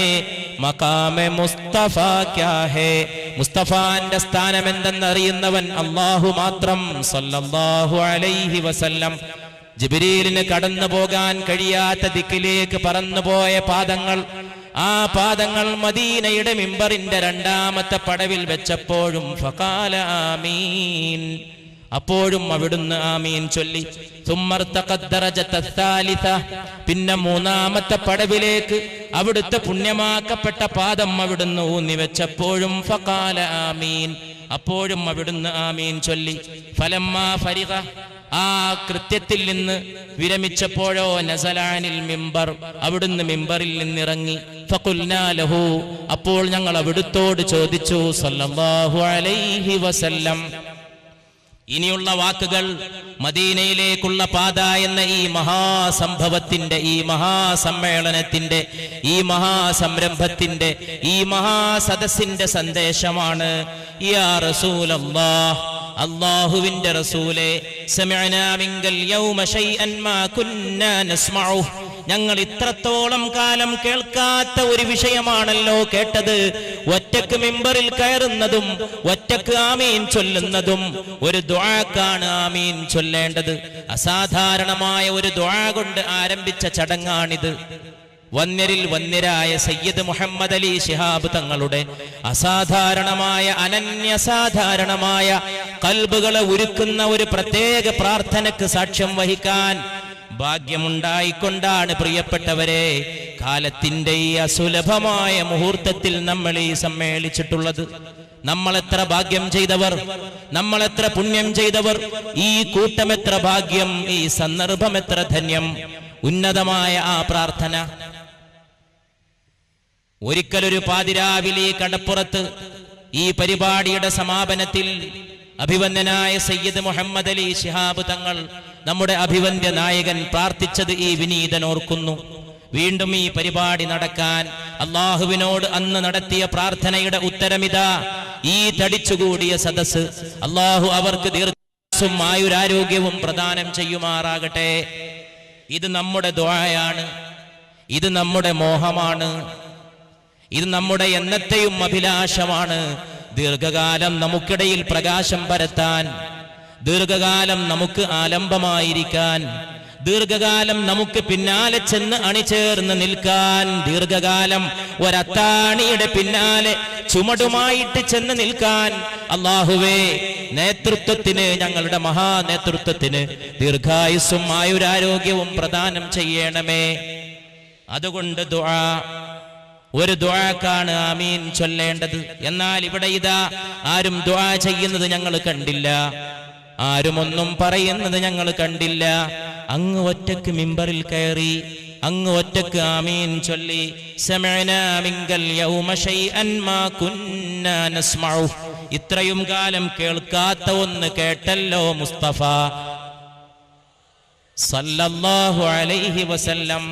മഖാമെ മുസ്തഫ ക്യാ ഹേ, മുസ്തഫാന്റെ സ്ഥാനം എന്തെന്നറിയുന്നവൻ അല്ലാഹു മാത്രം സല്ലല്ലാഹു അലൈഹി വസല്ലം. ജിബ്രീലിന് കടന്നു പോകാൻ കഴിയാത്ത ദിക്കിലേക്ക് പറന്നുപോയ പാദങ്ങൾ, ആ പാദങ്ങൾ മദീനയുടെ മിമ്പറിന്റെ രണ്ടാമത്തെ പടവിൽ വെച്ചപ്പോഴും ഫഖാല ആമീൻ, അപ്പോഴും അവിടുന്ന് ആമീൻ ചൊല്ലി. പിന്നെ മൂന്നാമത്തെ പടവിലേക്ക് അവിടുത്തെ പുണ്യമാക്കപ്പെട്ട പാദം അവിടുന്ന് ഊന്നി വെച്ചപ്പോഴും ഫഖാല ആമീൻ, അപ്പോഴും അവിടുന്ന് ആമീൻ ചൊല്ലി. ഫലമ്മാ ഫരിഗ, ആ കൃത്യത്തിൽ നിന്ന് വിരമിച്ചപ്പോഴോ നസലാനിൽ മിമ്പർ, അവിടുന്ന് മിമ്പറിൽ നിന്നിറങ്ങി. ഫഖുൽനാ ലഹു, അപ്പോൾ ഞങ്ങൾ അവിടുത്തോട് ചോദിച്ചു സല്ലല്ലാഹു അലൈഹി വസല്ലം. ഇനിയുള്ള വാക്കുകൾ മദീനയിലേക്കുള്ള പാത എന്ന ഈ മഹാസംഭവത്തിന്റെ, ഈ മഹാസമ്മേളനത്തിന്റെ, ഈ മഹാസംരംഭത്തിന്റെ, ഈ മഹാസദസ്സിന്റെ സന്ദേശമാണ്. യാ റസൂലല്ലാഹ്, അല്ലാഹുവിന്റെ റസൂലേ, സമിഅനാ മിങ്കൽ യൗമ ശൈഅൻ മാ കുന്നാ നസ്മഉ, ഞങ്ങൾ ഇത്രത്തോളം കാലം കേൾക്കാത്ത ഒരു വിഷയമാണല്ലോ കേട്ടത്. ഒറ്റക്ക് മിമ്പറിൽ കയറുന്നതും ഒറ്റക്ക് ആമീൻ ചൊല്ലുന്നതും ഒരു ദുആക്കാണ് ആമീൻ ചൊല്ലേണ്ടത്. അസാധാരണമായ ഒരു ദുആ കൊണ്ട് ആരംഭിച്ച ചടങ്ങാണിത്. വന്യരിൽ വന്യരായ സയ്യിദ് മുഹമ്മദ് അലി ശിഹാബ് തങ്ങളുടെ അസാധാരണമായ, അനന്യസാധാരണമായ, കൽബുകളെ ഉരുക്കുന്ന ഒരു പ്രത്യേക പ്രാർത്ഥനയ്ക്ക് സാക്ഷ്യം വഹിക്കാൻ ഭാഗ്യമുണ്ടായിക്കൊണ്ടാണ് പ്രിയപ്പെട്ടവരെ കാലത്തിന്റെ ഈ അസുലഭമായ മുഹൂർത്തത്തിൽ നമ്മൾ ഈ സമ്മേളിച്ചിട്ടുള്ളത്. നമ്മൾ എത്ര ഭാഗ്യം ചെയ്തവർ, നമ്മൾ എത്ര പുണ്യം ചെയ്തവർ, ഈ കൂട്ടം എത്ര ഭാഗ്യം, ഈ സന്ദർഭം എത്ര ധന്യം. ഉന്നതമായ ആ പ്രാർത്ഥന ഒരിക്കലൊരു പാതിരാവിലെ കടപ്പുറത്ത് ഈ പരിപാടിയുടെ സമാപനത്തിൽ അഭിവന്ദനായ സയ്യിദ് മുഹമ്മദ് അലി ശിഹാബ് തങ്ങൾ, നമ്മുടെ അഭിവന്ദ്യ നായകൻ, പ്രാർത്ഥിച്ചത് ഈ വിനീതൻ ഓർക്കുന്നു. വീണ്ടും ഈ പരിപാടി നടക്കാൻ അള്ളാഹുവിനോട് അന്ന് നടത്തിയ പ്രാർത്ഥനയുടെ ഉത്തരമിതാ. ഈ തടിച്ചുകൂടിയ സദസ്സ് അള്ളാഹു അവർക്ക് ദീർഘായുസ്സും ആയുരാരോഗ്യവും പ്രദാനം ചെയ്യുമാറാകട്ടെ. ഇത് നമ്മുടെ ദുആയാണ്, ഇത് നമ്മുടെ മോഹമാണ്, ഇത് നമ്മുടെ എന്നത്തെയും അഭിലാഷമാണ്. ദീർഘകാലം നമുക്കിടയിൽ പ്രകാശം പരത്താൻ, ദീർഘകാലം നമുക്ക് ആലംബമായിരിക്കാൻ, ദീർഘകാലം നമുക്ക് പിന്നാലെ ചെന്ന് അണിചേർന്ന് നിൽക്കാൻ, ദീർഘകാലം ഒരത്താണിയുടെ പിന്നാലെ ചുമടുമായിട്ട് ചെന്ന് നിൽക്കാൻ അല്ലാഹുവേ, നേതൃത്വത്തിന്, ഞങ്ങളുടെ മഹാനേതൃത്വത്തിന് ദീർഘായുസ്സും ആയുരാരോഗ്യവും പ്രദാനം ചെയ്യണമേ. അതുകൊണ്ട് ദുആ, ഒരു ദുആക്കാണ് ആമീൻ ചൊല്ലേണ്ടത്. എന്നാൽ ഇവിടെ ഇതാ ആരും ദുആ ചെയ്യുന്നത് ഞങ്ങൾ കണ്ടില്ല, ആരും ഒന്നും പറയുന്നത് ഞങ്ങൾ കണ്ടില്ല. അങ്ങ് ഒറ്റക്ക് മിമ്പറിൽ കയറി, അങ്ങ് ഒറ്റക്ക് ആമീൻ ചൊല്ലി. സമിഅനാ മിങ്കൽ യൗമ ശൈഅൻ മാ കുന്നാ നസ്മഉ, ഇത്രയും കാലം കേൾക്കാത്ത ഒന്ന് കേട്ടല്ലോ മുസ്തഫ സല്ലല്ലാഹു അലൈഹി വസല്ലം.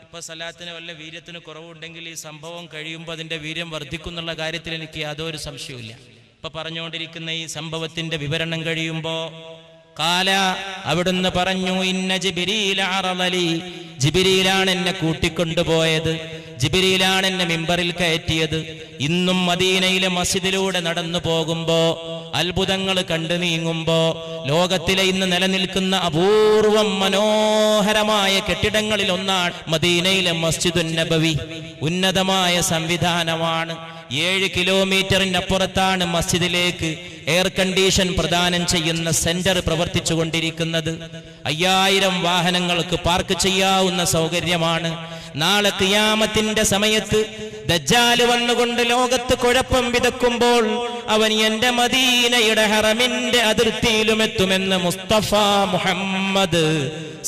ഇപ്പൊ സലാത്തിന് വല്ല വീര്യത്തിന് കുറവുണ്ടെങ്കിൽ ഈ സംഭവം കഴിയുമ്പോൾ അതിന്റെ വീര്യം വർദ്ധിക്കുന്നുള്ള കാര്യത്തിൽ എനിക്ക് യാതൊരു സംശയവുമില്ല. ഇപ്പൊ പറഞ്ഞുകൊണ്ടിരിക്കുന്ന ഈ സംഭവത്തിന്റെ വിവരണം കഴിയുമ്പോ കാല, അവിടുന്ന് പറഞ്ഞു, ഇന്ന ജിബ്രീല അറളലി, ജിബ്രീലാണ് എന്നെ കൂട്ടിക്കൊണ്ടുപോയത്, ജിബ്രീലാണ് എന്നെ മിമ്പറിൽ കയറ്റിയത്. ഇന്നും മദീനയിലെ മസ്ജിദിലൂടെ നടന്നു പോകുമ്പോ, അത്ഭുതങ്ങൾ കണ്ടു നീങ്ങുമ്പോ, ലോകത്തിലെ ഇന്ന് നിലനിൽക്കുന്ന അപൂർവം മനോഹരമായ കെട്ടിടങ്ങളിൽ ഒന്നാണ് മദീനയിലെ മസ്ജിദുൻ നബവി. ഉന്നതമായ സംവിധാനമാണ്. 7 കിലോമീറ്ററിനപ്പുറത്താണ് മസ്ജിദിലേക്ക് എയർ കണ്ടീഷൻ പ്രദാനം ചെയ്യുന്ന സെന്റർ പ്രവർത്തിച്ചു കൊണ്ടിരിക്കുന്നത്. 5000 വാഹനങ്ങൾക്ക് പാർക്ക് ചെയ്യാവുന്ന സൗകര്യമാണ്. നാളെ ഖിയാമത്തിന്റെ സമയത്ത് ദജ്ജാല് വന്നുകൊണ്ട് ലോകത്ത് കുഴപ്പം വിതക്കുമ്പോൾ അവൻ എന്റെ മദീനയുടെ ഹറമിന്റെ അതിർത്തിയിലും എത്തുമെന്ന് മുസ്തഫ മുഹമ്മദ്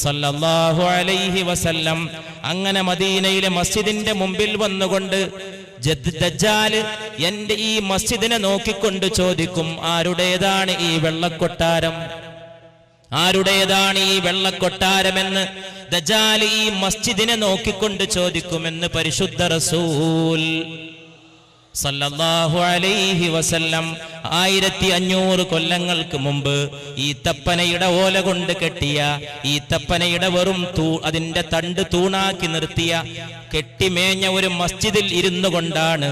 സല്ലല്ലാഹു അലൈഹി വസല്ലം. അങ്ങനെ മദീനയിലെ മസ്ജിദിന്റെ മുമ്പിൽ വന്നുകൊണ്ട് ദജ്ജാല് എന്റെ ഈ മസ്ജിദിനെ നോക്കിക്കൊണ്ട് ചോദിക്കും, ആരുടേതാണ് ഈ വെള്ളക്കൊട്ടാരം? ആരുടേതാണ് ഈ വെള്ളക്കൊട്ടാരമെന്ന് ദജ്ജാൽ ഈ മസ്ജിദിനെ നോക്കിക്കൊണ്ട് ചോദിക്കുമെന്ന് പരിശുദ്ധ റസൂൽ സല്ലല്ലാഹു അലൈഹി വസല്ലം 1500 കൊല്ലങ്ങൾക്ക് മുമ്പ് ഈ തപ്പനയുടെ ഓല കൊണ്ട് കെട്ടിയ ഈ തപ്പനയുടെ വെറും അതിന്റെ തണ്ട് തൂണാക്കി നിർത്തിയ കെട്ടിമേഞ്ഞ ഒരു മസ്ജിദിൽ ഇരുന്നു കൊണ്ടാണ്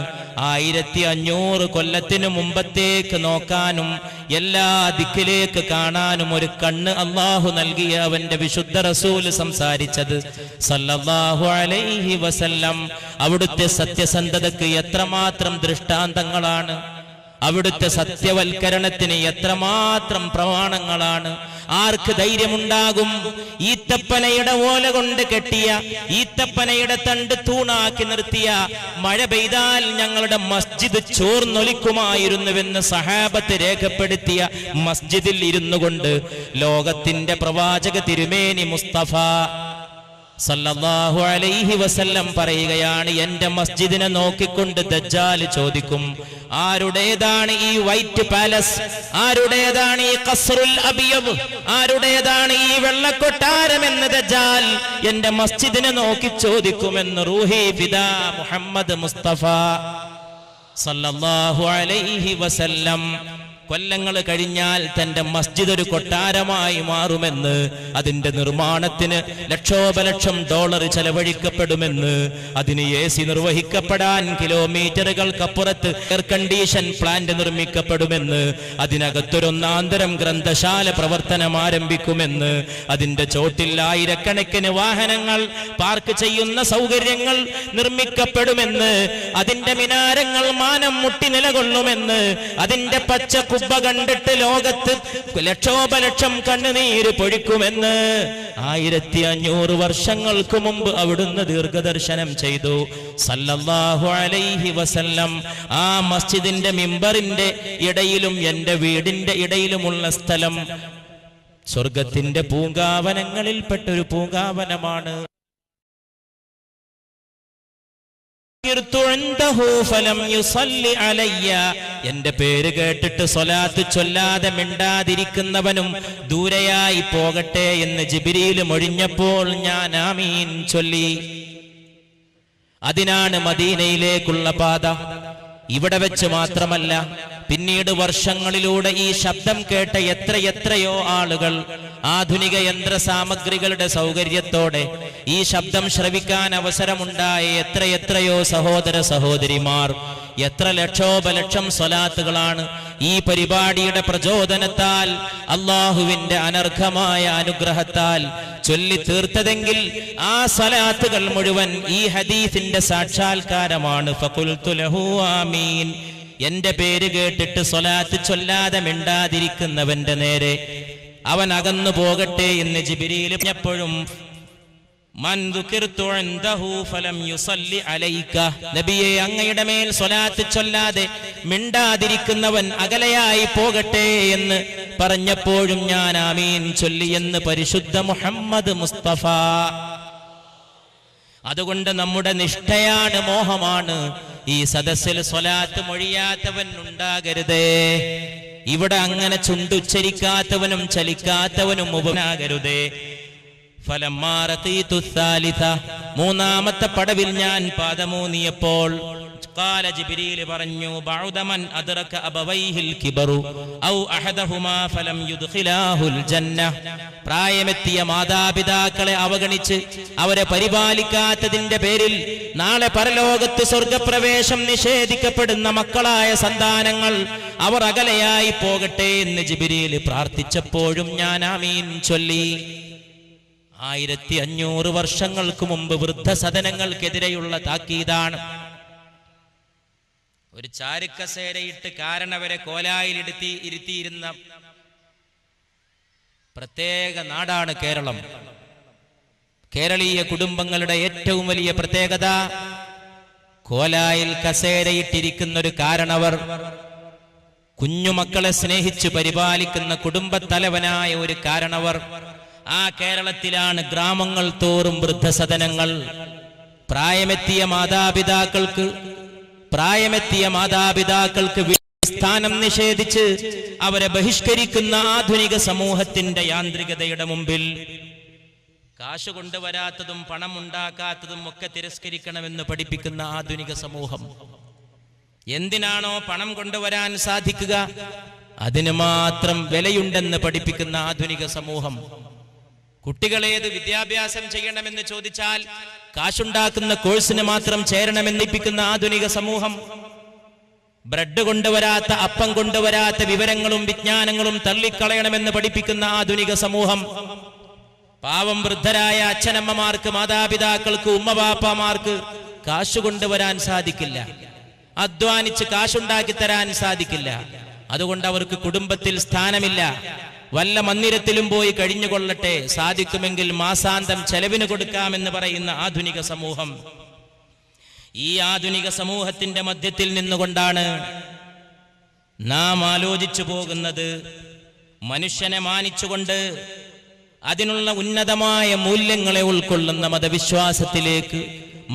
1500 കൊല്ലത്തിനു മുമ്പത്തേക്ക് നോക്കാനും എല്ലാ ദിക്കിലേക്ക് കാണാനും ഒരു കണ്ണ് അല്ലാഹു നൽകിയ അവന്റെ വിശുദ്ധ റസൂൽ സംസാരിച്ചത് സല്ലല്ലാഹു അലൈഹി വസല്ലം. അവിടുത്തെ സത്യസന്ധതയ്ക്ക് എത്രമാത്രം ദൃഷ്ടാന്തങ്ങളാണ്, അവിടുത്തെ സത്യവൽക്കരണത്തിന് എത്രമാത്രം പ്രമാണങ്ങളാണ്. ആർക്ക് ധൈര്യമുണ്ടാകും ഈത്തപ്പനയുടെ ഓല കൊണ്ട് കെട്ടിയ ഈത്തപ്പനയുടെ തണ്ട് തൂണാക്കി നിർത്തിയ മഴ പെയ്താൽ ഞങ്ങളുടെ മസ്ജിദ് ചോർന്നൊലിക്കുമായിരുന്നുവെന്ന് സഹാബത്ത് രേഖപ്പെടുത്തിയ മസ്ജിദിൽ ഇരുന്നു കൊണ്ട് ലോകത്തിന്റെ പ്രവാചക തിരുമേനി മുസ്തഫ സല്ലല്ലാഹു അലൈഹി വസല്ലം പറയുകയാണ്, എന്റെ മസ്ജിദിനെ നോക്കിക്കൊണ്ട് ദജ്ജാൽ ചോദിക്കും, ആരുടേതാണ് ഈ വൈറ്റ് പാലസ്, ആരുടേതാണ് ഈ ഖസ്റുൽ അബിയദ്, ആരുടേതാണ് ഈ വെള്ളക്കൊട്ടാരം എന്ന് ദജ്ജാൽ എന്റെ മസ്ജിദിനെ നോക്കി ചോദിക്കുമെന്ന് റൂഹി ഫിദാ മുഹമ്മദ് മുസ്തഫ സല്ലല്ലാഹു അലൈഹി വസല്ലം. കൊല്ലങ്ങൾ കഴിഞ്ഞാൽ തന്റെ മസ്ജിദ് ഒരു കൊട്ടാരമായി മാറുമെന്ന്, അതിന്റെ നിർമ്മാണത്തിന് ലക്ഷോപലക്ഷം ഡോളർ ചെലവഴിക്കപ്പെടുമെന്ന്, അതിന് AC നിർവഹിക്കപ്പെടാൻ കിലോമീറ്ററുകൾക്കപ്പുറത്ത് എയർ കണ്ടീഷൻ പ്ലാന്റ് നിർമ്മിക്കപ്പെടുമെന്ന്, അതിനകത്തൊരൊന്നാന്തരം ഗ്രന്ഥശാല പ്രവർത്തനം ആരംഭിക്കുമെന്ന്, അതിന്റെ ചോട്ടിൽ ആയിരക്കണക്കിന് വാഹനങ്ങൾ പാർക്ക് ചെയ്യുന്ന സൗകര്യങ്ങൾ നിർമ്മിക്കപ്പെടുമെന്ന്, അതിന്റെ മിനാരങ്ങൾ മാനം മുട്ടി നിലകൊള്ളുമെന്ന്, അതിന്റെ പച്ച കുബ്ബ കണ്ടിട്ട് ലോകത്ത് ലക്ഷോപലക്ഷം കണ്ണുനീര് പൊഴിക്കുമെന്ന് 1500 വർഷങ്ങൾക്ക് മുമ്പ് അവിടുന്ന് ദീർഘദർശനം ചെയ്തു സല്ലല്ലാഹു അലൈഹി വസല്ലം. ആ മസ്ജിദിന്റെ മിമ്പറിന്റെ ഇടയിലും എന്റെ വീടിന്റെ ഇടയിലുമുള്ള സ്ഥലം സ്വർഗത്തിന്റെ പൂങ്കാവനങ്ങളിൽപ്പെട്ടൊരു പൂങ്കാവനമാണ്. എന്റെ പേര് കേട്ടിട്ട് സ്വലാത്ത് ചൊല്ലാതെ മിണ്ടാതിരിക്കുന്നവനും ദൂരെയായി പോകട്ടെ എന്ന് ജിബ്രീൽ മൊഴിഞ്ഞപ്പോൾ ഞാൻ ആമീൻ ചൊല്ലി. അതിനാണ് മദീനയിലേക്കുള്ള പാത. ഇവിടെ വെച്ച് മാത്രമല്ല, പിന്നീട് വർഷങ്ങളിലൂടെ ഈ ശബ്ദം കേട്ട എത്രയെത്രയോ ആളുകൾ ആധുനിക യന്ത്ര സാമഗ്രികളുടെ സൗകര്യത്തോടെ ഈ ശബ്ദം ശ്രവിക്കാൻ അവസരമുണ്ടായ എത്രയെത്രയോ സഹോദര സഹോദരിമാർ, എത്ര ലക്ഷോപലക്ഷം സ്വലാത്തുകളാണ് ഈ പരിപാടിയുടെ പ്രചോദനത്താൽ അള്ളാഹുവിന്റെ അനർഘമായ അനുഗ്രഹത്താൽ ചൊല്ലി തീർത്തതെങ്കിൽ ആ സ്വലാത്തുകൾ മുഴുവൻ ഈ ഹദീസിന്റെ സാക്ഷാത്കാരമാണ്. ഫഖുൽതു ലഹു ആമീൻ. എന്റെ പേര് കേട്ടിട്ട് സ്വലാത്ത് ചൊല്ലാതെ മിണ്ടാതിരിക്കുന്നവന്റെ നേരെ അവൻ അകന്നു പോകട്ടെ എന്ന് ജിബ്രീൽ എപ്പോഴും നബിയെ, അങ്ങയുടെ മേൽ സ്വലാത്ത് ചൊല്ലാതെ മിണ്ടാതിരിക്കുന്നവൻ അകലെയായി പോകട്ടെ എന്ന് പറഞ്ഞപ്പോഴും ഞാൻ ആമീൻ ചൊല്ലി എന്ന് പരിശുദ്ധ മുഹമ്മദ് മുസ്തഫ. അതുകൊണ്ട് നമ്മുടെ നിഷ്ഠയാണ്, മോഹമാണ് ഈ സദസ്സിൽ സ്വലാത്ത് മൊഴിയാത്തവൻ ഉണ്ടാകരുതേ. ഇവിടെ അങ്ങനെ ചുണ്ടുച്ചരിക്കാത്തവനും ചലിക്കാത്തവനും ഉപനാകരുതേ. മൂന്നാമത്തെ പടവിൽ ഞാൻ പാദമൂന്നിയപ്പോൾ ഖാല ജിബ്രീൽ പറഞ്ഞു, ബഅദമൻ അദ്റക അബവൈഹിൽ കിബറു ഔ അഹദഹുമാ ഫലം യുദ്ഖിലാഹുൽ ജന്ന. പ്രായമെത്തിയ മാതാപിതാക്കളെ അവഗണിച്ച് അവരെ പരിപാലിക്കാത്തതിന്റെ പേരിൽ നാളെ പരലോകത്ത് സ്വർഗപ്രവേശം നിഷേധിക്കപ്പെടുന്ന മക്കളായ സന്താനങ്ങൾ അവർ അകലെയായി പോകട്ടെ എന്ന് ജിബ്രീൽ പ്രാർത്ഥിച്ചപ്പോഴും ഞാൻ ആമീൻ ചൊല്ലി. 1500 വർഷങ്ങൾക്ക് മുമ്പ് വൃദ്ധസദനങ്ങൾക്കെതിരെയുള്ള താക്കീതാണ്. ഒരു ചാരുക്കസേരയിട്ട് കാരണവരെ കോലായിൽ ഇരുത്തിയിരുന്ന പ്രത്യേക നാടാണ് കേരളം. കേരളീയ കുടുംബങ്ങളുടെ ഏറ്റവും വലിയ പ്രത്യേകത കോലായിൽ കസേരയിട്ടിരിക്കുന്ന ഒരു കാരണവർ, കുഞ്ഞുമക്കളെ സ്നേഹിച്ചു പരിപാലിക്കുന്ന കുടുംബത്തലവനായ ഒരു കാരണവർ. ആ കേരളത്തിലാണ് ഗ്രാമങ്ങൾ തോറും വൃദ്ധസദനങ്ങൾ. പ്രായമെത്തിയ മാതാപിതാക്കൾക്ക് സ്ഥാനം നിഷേധിച്ച് അവരെ ബഹിഷ്കരിക്കുന്ന ആധുനിക സമൂഹത്തിന്റെ യാന്ത്രികതയുടെ മുമ്പിൽ കാശ് കൊണ്ടുവരാത്തതും പണം ഉണ്ടാക്കാത്തതും ഒക്കെ തിരസ്കരിക്കണമെന്ന് പഠിപ്പിക്കുന്ന ആധുനിക സമൂഹം, എന്തിനാണോ പണം കൊണ്ടുവരാൻ സാധിക്കുക അതിന് മാത്രം വിലയുണ്ടെന്ന് പഠിപ്പിക്കുന്ന ആധുനിക സമൂഹം, കുട്ടികളേത് വിദ്യാഭ്യാസം ചെയ്യണമെന്ന് ചോദിച്ചാൽ കാശുണ്ടാക്കുന്ന കോഴ്സിന് മാത്രം ചേരണമെന്ന് പഠിപ്പിക്കുന്ന ആധുനിക സമൂഹം, ബ്രെഡ് കൊണ്ടുവരാത്ത അപ്പം കൊണ്ടുവരാത്ത വിവരങ്ങളും വിജ്ഞാനങ്ങളും തള്ളിക്കളയണമെന്ന് പഠിപ്പിക്കുന്ന ആധുനിക സമൂഹം, പാവം വൃദ്ധരായ അച്ഛനമ്മമാർക്ക് മാതാപിതാക്കൾക്ക് ഉമ്മവാപ്പമാർക്ക് കാശ് കൊണ്ടുവരാൻ സാധിക്കില്ല, അധ്വാനിച്ച് കാശുണ്ടാക്കി തരാൻ സാധിക്കില്ല, അതുകൊണ്ട് അവർക്ക് കുടുംബത്തിൽ സ്ഥാനമില്ല, വല്ല മന്ദിരത്തിലും പോയി കഴിഞ്ഞുകൊള്ളട്ടെ, സാധിക്കുമെങ്കിൽ മാസാന്തം ചെലവിന് കൊടുക്കാമെന്ന് പറയുന്ന ആധുനിക സമൂഹം. ഈ ആധുനിക സമൂഹത്തിന്റെ മധ്യത്തിൽ നിന്നുകൊണ്ടാണ് നാം ആലോചിച്ചു പോകുന്നത്. മനുഷ്യനെ മാനിച്ചുകൊണ്ട് അതിനുള്ള ഉന്നതമായ മൂല്യങ്ങളെ ഉൾക്കൊള്ളുന്ന മതവിശ്വാസത്തിലേക്ക്,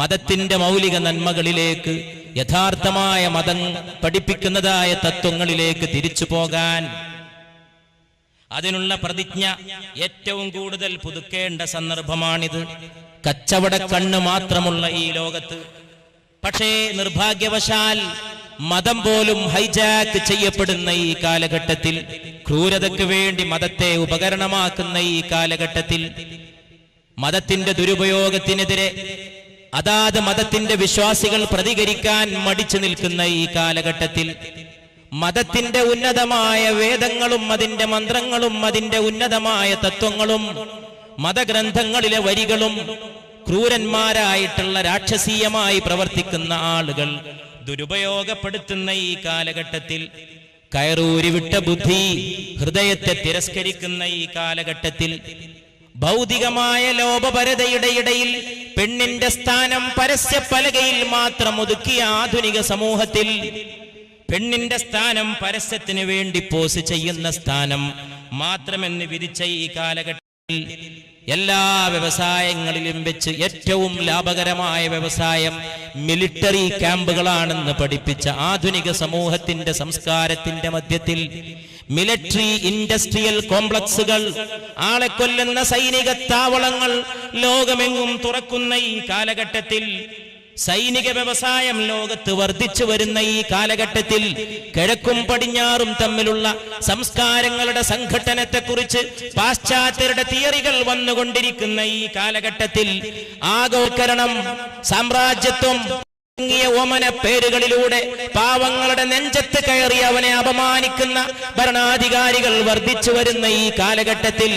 മതത്തിന്റെ മൗലിക നന്മകളിലേക്ക്, യഥാർത്ഥമായ മതം പഠിപ്പിക്കുന്നതായ തത്വങ്ങളിലേക്ക് തിരിച്ചു പോകാൻ അതിനുള്ള പ്രതിജ്ഞ ഏറ്റവും കൂടുതൽ പുതുക്കേണ്ട സന്ദർഭമാണിത്. കച്ചവട കണ്ണ് മാത്രമുള്ള ഈ ലോകത്ത് പക്ഷേ നിർഭാഗ്യവശാൽ മതം പോലും ഹൈജാക്ക് ചെയ്യപ്പെടുന്ന ഈ കാലഘട്ടത്തിൽ, ക്രൂരതയ്ക്ക് വേണ്ടി മതത്തെ ഉപകരണമാക്കുന്ന ഈ കാലഘട്ടത്തിൽ, മതത്തിന്റെ ദുരുപയോഗത്തിനെതിരെ അതാത് മതത്തിന്റെ വിശ്വാസികൾ പ്രതികരിക്കാൻ മടിച്ചു നിൽക്കുന്ന ഈ കാലഘട്ടത്തിൽ, മതത്തിന്റെ ഉന്നതമായ വേദങ്ങളും അതിന്റെ മന്ത്രങ്ങളും അതിന്റെ ഉന്നതമായ തത്വങ്ങളും മതഗ്രന്ഥങ്ങളിലെ വരികളും ക്രൂരന്മാരായിട്ടുള്ള രാക്ഷസീയമായി പ്രവർത്തിക്കുന്ന ആളുകൾ ദുരുപയോഗപ്പെടുത്തുന്ന ഈ കാലഘട്ടത്തിൽ, കയറൂരിവിട്ട ബുദ്ധി ഹൃദയത്തെ തിരസ്കരിക്കുന്ന ഈ കാലഘട്ടത്തിൽ, ഭൗതികമായ ലോപപരതയുടെ ഇടയിൽ പെണ്ണിന്റെ സ്ഥാനം പരസ്യ പലകയിൽ മാത്രം ഒതുക്കിയ ആധുനിക സമൂഹത്തിൽ, പെണ്ണിന്റെ സ്ഥാനം പരസ്യത്തിന് വേണ്ടി പോസ് ചെയ്യുന്ന സ്ഥാനം മാത്രമെന്ന് വിധിച്ച ഈ കാലഘട്ടത്തിൽ എല്ലാ വ്യവസായങ്ങളിലും വെച്ച് ഏറ്റവും ലാഭകരമായ വ്യവസായം മിലിറ്ററി ക്യാമ്പുകളാണെന്ന് പഠിപ്പിച്ച ആധുനിക സമൂഹത്തിന്റെ സംസ്കാരത്തിന്റെ മധ്യത്തിൽ മിലിറ്ററി ഇൻഡസ്ട്രിയൽ കോംപ്ലക്സുകൾ, ആളെ കൊല്ലുന്ന സൈനിക താവളങ്ങൾ ലോകമെങ്ങും തുറക്കുന്ന ഈ കാലഘട്ടത്തിൽ, സൈനിക വ്യവസായം ലോകത്ത് വർദ്ധിച്ചു വരുന്ന ഈ കാലഘട്ടത്തിൽ, കിഴക്കും പടിഞ്ഞാറും തമ്മിലുള്ള സംസ്കാരങ്ങളുടെ സംഘട്ടനത്തെക്കുറിച്ച് പാശ്ചാത്യരുടെ തിയറികൾ വന്നുകൊണ്ടിരിക്കുന്ന ഈ കാലഘട്ടത്തിൽ, ആഗോളവൽക്കരണം, സാമ്രാജ്യത്വം ഓമന പേരുകളിലൂടെ പാവങ്ങളുടെ നെഞ്ചത്ത് കയറി അവനെ അപമാനിക്കുന്ന ഭരണാധികാരികൾ വർദ്ധിച്ചു വരുന്ന ഈ കാലഘട്ടത്തിൽ,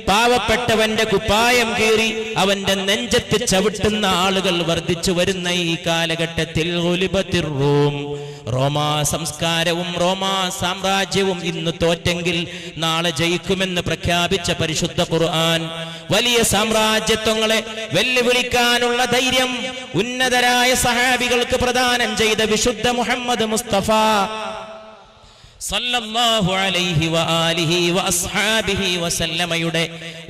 പാവപ്പെട്ടവന്റെ കുപ്പായം കീറി അവന്റെ നെഞ്ചത്ത് ചവിട്ടുന്ന ആളുകൾ വർദ്ധിച്ചു വരുന്ന ഈ കാലഘട്ടത്തിൽ, റോമാ സംസ്കാരവും റോമാ സാമ്രാജ്യവും ഇന്ന് തോറ്റെങ്കിൽ നാളെ ജയിക്കുമെന്ന് പ്രഖ്യാപിച്ച പരിശുദ്ധ ഖുർആൻ, വലിയ സാമ്രാജ്യത്വങ്ങളെ വെല്ലുവിളിക്കാനുള്ള ധൈര്യം ഉന്നതരായ സഹാബികൾക്ക് പ്രദാനം ചെയ്ത വിശുദ്ധ മുഹമ്മദ് മുസ്തഫ സല്ലല്ലാഹു അലൈഹി വആലിഹി വഅസ്ഹാബിഹി വസല്ലമയുടെ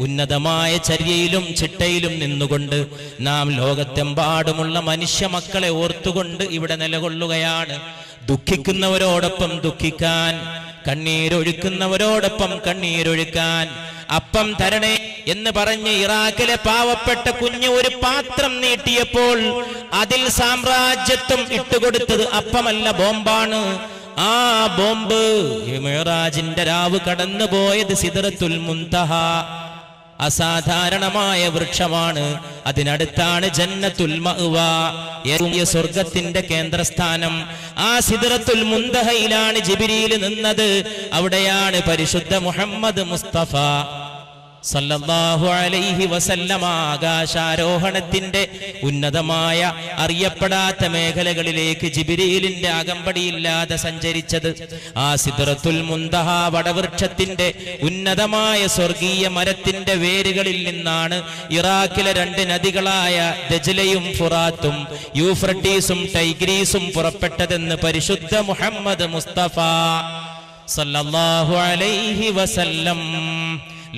ഉന്നതമായ ചര്യയിലും ചിട്ടയിലും നിന്നുകൊണ്ട് നാം ലോകത്തെമ്പാടുമുള്ള മനുഷ്യ മക്കളെ ഓർത്തുകൊണ്ട് ഇവിടെ നിലകൊള്ളുകയാണ്. ദുഃഖിക്കുന്നവരോടൊപ്പം ദുഃഖിക്കാൻ, കണ്ണീരൊഴുക്കുന്നവരോടൊപ്പം കണ്ണീരൊഴുക്കാൻ, അപ്പം തരണേ എന്ന് പറഞ്ഞ് ഇറാഖിലെ പാവപ്പെട്ട കുഞ്ഞ് ഒരു പാത്രം നീട്ടിയപ്പോൾ അതിൽ സാമ്രാജ്യത്വം ഇട്ടുകൊടുത്തത് അപ്പമല്ല, ബോംബാണ്. ആ ബോംബ് മിഅ്റാജിന്റെ രാവ് കടന്നുപോയത് സിദ്റത്തുൽ മുൻതഹ, അസാധാരണമായ വൃക്ഷമാണ്. അതിനടുത്താണ് ജന്നത്തുൽ മഅ്വ, സ്വർഗത്തിന്റെ കേന്ദ്രസ്ഥാനം. ആ സിദ്റത്തുൽ മുൻതഹയിലാണ് ജിബ്രീൽ നിന്നത്. അവിടെയാണ് പരിശുദ്ധ മുഹമ്മദ് മുസ്തഫ സല്ലല്ലാഹു അലൈഹി വസല്ലമ ആകാശാരോഹണത്തിന്റെ ഉന്നതമായ അറിയപ്പെടാത്ത മേഖലകളിലേക്ക് ജിബ്രീലിന്റെ അകമ്പടിയില്ലാതെ സഞ്ചരിച്ചത്. ആ സിദ്റത്തുൽ മുൻതഹ വടവൃക്ഷത്തിന്റെ ഉന്നതമായ സ്വർഗീയ മരത്തിന്റെ വേരുകളിൽ നിന്നാണ് ഇറാഖിലെ രണ്ട് നദികളായ ദജ്ലയും ഫുറാത്തും യൂഫ്രട്ടീസും ടൈഗ്രീസും പുറപ്പെട്ടതെന്ന് പരിശുദ്ധ മുഹമ്മദ് മുസ്തഫ സല്ലല്ലാഹു അലൈഹി വസല്ലം.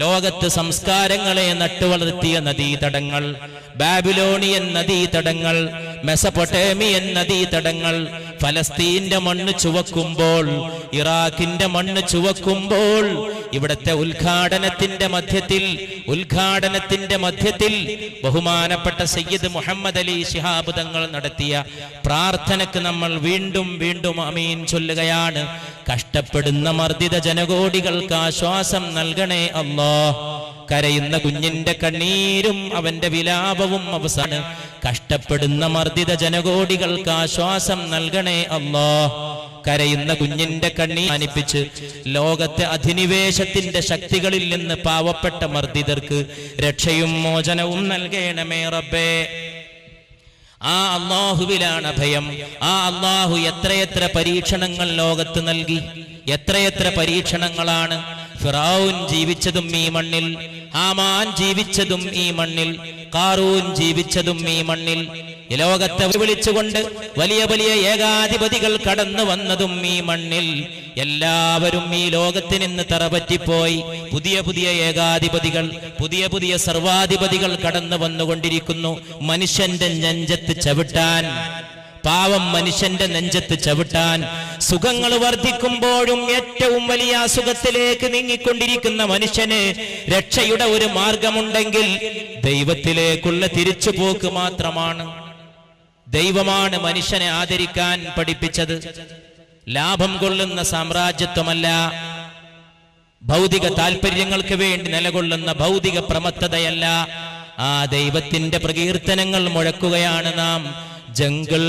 ലോകത്ത് സംസ്കാരങ്ങളെ നട്ടുവളർത്തിയ നദീതടങ്ങൾ, ബാബിലോണിയൻ നദീതടങ്ങൾ, മെസപ്പൊട്ടേമിയൻ നദീതടങ്ങൾ, ഫലസ്തീന്റെ മണ്ണ് ചുവക്കുമ്പോൾ, ഇറാഖിന്റെ മണ്ണ് ചുവക്കുമ്പോൾ, ഇവിടത്തെ ഉദ്ഘാടനത്തിന്റെ മധ്യത്തിൽ ബഹുമാനപ്പെട്ട സയ്യിദ് മുഹമ്മദ് അലി ശിഹാബ് തങ്ങൾ നടത്തിയ പ്രാർത്ഥനക്ക് നമ്മൾ വീണ്ടും വീണ്ടും ആമീൻ ചൊല്ലുകയാണ്. കഷ്ടപ്പെടുന്ന മർദ്ദിത ജനകോടികൾക്ക് ആശ്വാസം നൽകണേ അല്ലാഹ്. കരയുന്ന കുഞ്ഞിന്റെ കണ്ണീരും അവന്റെ വിലാപവും അവസാനം. കഷ്ടപ്പെടുന്ന മർദ്ദിത ജനകോടികൾക്ക് ആശ്വാസം നൽകണേ അല്ലാഹ്. കരയുന്ന കുഞ്ഞിന്റെ കണ്ണീർ അനിപ്പിച്ച് ലോകത്തെ അധിനിവേശത്തിന്റെ ശക്തികളിൽ നിന്ന് പാവപ്പെട്ട മർദ്ദിതർക്ക് രക്ഷയും മോചനവും നൽകണമേ റബ്ബേ. ആ അല്ലാഹുവിലാണ് അഭയം. ആ അല്ലാഹു എത്രയെത്ര പരീക്ഷണങ്ങൾ ലോകത്ത് നൽകി, എത്രയെത്ര പരീക്ഷണങ്ങളാണ്. ഫിറഔൻ ജീവിച്ചതും ഈ മണ്ണിൽ, ഹാമാൻ ജീവിച്ചതും ഈ മണ്ണിൽ, ഖാറൂൻ ജീവിച്ചതും ഈ മണ്ണിൽ. ഈ ലോകത്തെ വിളിച്ചുകൊണ്ട് വലിയ വലിയ ഏകാധിപതികൾ കടന്നു വന്നതും ഈ മണ്ണിൽ. എല്ലാവരും ഈ ലോകത്തിൽ നിന്ന് തറപറ്റിപ്പോയി. പുതിയ പുതിയ ഏകാധിപതികൾ, പുതിയ പുതിയ സർവാധിപതികൾ കടന്നു വന്നുകൊണ്ടിരിക്കുന്നു. മനുഷ്യന്റെ നെഞ്ചത്ത് ചവിട്ടാൻ, പാവം മനുഷ്യന്റെ നെഞ്ചത്ത് ചവിട്ടാൻ. സുഖങ്ങൾ വർദ്ധിക്കുമ്പോഴും ഏറ്റവും വലിയ അസുഖത്തിലേക്ക് നീങ്ങിക്കൊണ്ടിരിക്കുന്ന മനുഷ്യന് രക്ഷയുടെ ഒരു മാർഗമുണ്ടെങ്കിൽ ദൈവത്തിലേക്കുള്ള തിരിച്ചുപോക്ക് മാത്രമാണ്. ദൈവമാണ് മനുഷ്യനെ ആദരിക്കാൻ പഠിപ്പിച്ചത്. ലാഭം കൊള്ളുന്ന സാമ്രാജ്യത്വമല്ല, ഭൗതിക താല്പര്യങ്ങൾക്ക് വേണ്ടി നിലകൊള്ളുന്ന ഭൗതിക പ്രമത്തതയല്ല. ആ ദൈവത്തിന്റെ പ്രകീർത്തനങ്ങൾ മുഴക്കുകയാണ് നാം. ജംഗൽ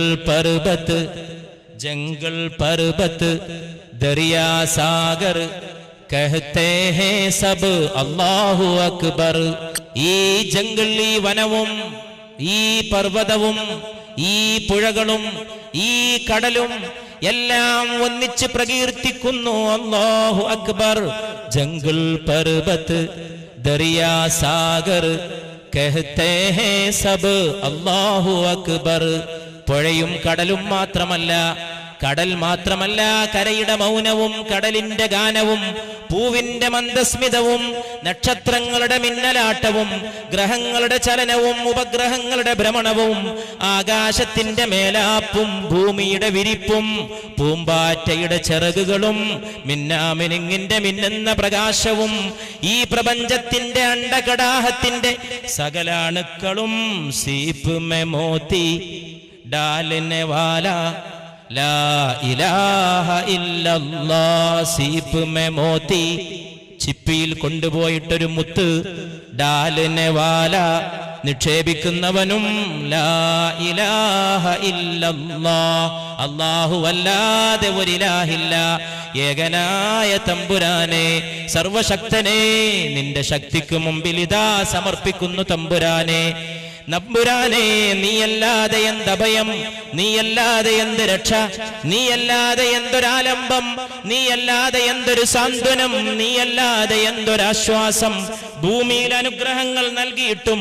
പർബത്ത് ദരിയാ സാഗർ കഹത്തെ ഹേ സബ് അല്ലാഹു അക്ബർ. ഈ ജംഗൽ, ഈ വനവും, ഈ പർവ്വതവും, ഈ പുഴകളും, ഈ കടലും എല്ലാം ഒന്നിച്ച് പ്രകീർത്തിക്കുന്നു അല്ലാഹു അക്ബർ. ജംഗൽ പർബത്ത് ദരിയാ സാഗർ കഹത്തെ ഹേ സബ് അല്ലാഹു അക്ബർ. പുഴയും കടലും മാത്രമല്ല, കടൽ മാത്രമല്ല, കരയുടെ മൗനവും കടലിന്റെ ഗാനവും പൂവിന്റെ മന്ദസ്മിതവും നക്ഷത്രങ്ങളുടെ മിന്നലാട്ടവും ഗ്രഹങ്ങളുടെ ചലനവും ഉപഗ്രഹങ്ങളുടെ ഭ്രമണവും ആകാശത്തിന്റെ മേലാപ്പും ഭൂമിയുടെ വിരിപ്പും പൂമ്പാറ്റയുടെ ചിറകുകളും മിന്നാമിനുങ്ങിന്റെ മിന്നുന്ന പ്രകാശവും ഈ പ്രപഞ്ചത്തിന്റെ അണ്ടകടാഹത്തിന്റെ സകല അണുക്കളും സീപ്പ് മേ മോത്തി ഡാലിനെ വാല ലാ ഇലാഹ ഇല്ലല്ലാഹ്. സീപ്പ് മേ മോത്തി, ചിപ്പിയിൽ കൊണ്ടുപോയിട്ടൊരു മുത്ത്. ഡാലിനെ വാല, നിക്ഷേപിക്കുന്നവനും. ലാ ഇലാഹ ഇല്ലല്ലാഹ്, അല്ലാഹു അല്ലാതെ ഒരിലാഹില്ല. ഏകനായ തമ്പുരാനെ, സർവശക്തനെ, നിന്റെ ശക്തിക്ക് മുമ്പിൽ ഇതാ സമർപ്പിക്കുന്നു തമ്പുരാനെ. നമ്പുരാനെ, നീയല്ലാതെ എന്തഭയം, നീയല്ലാതെ എന്ത് രക്ഷ, നീയല്ലാതെ എന്തൊരാലംബം, നീയല്ലാതെ എന്തൊരു സാന്ത്വനം, നീയല്ലാതെ എന്തൊരാശ്വാസം. ഭൂമിയിൽ അനുഗ്രഹങ്ങൾ നൽകിയിട്ടും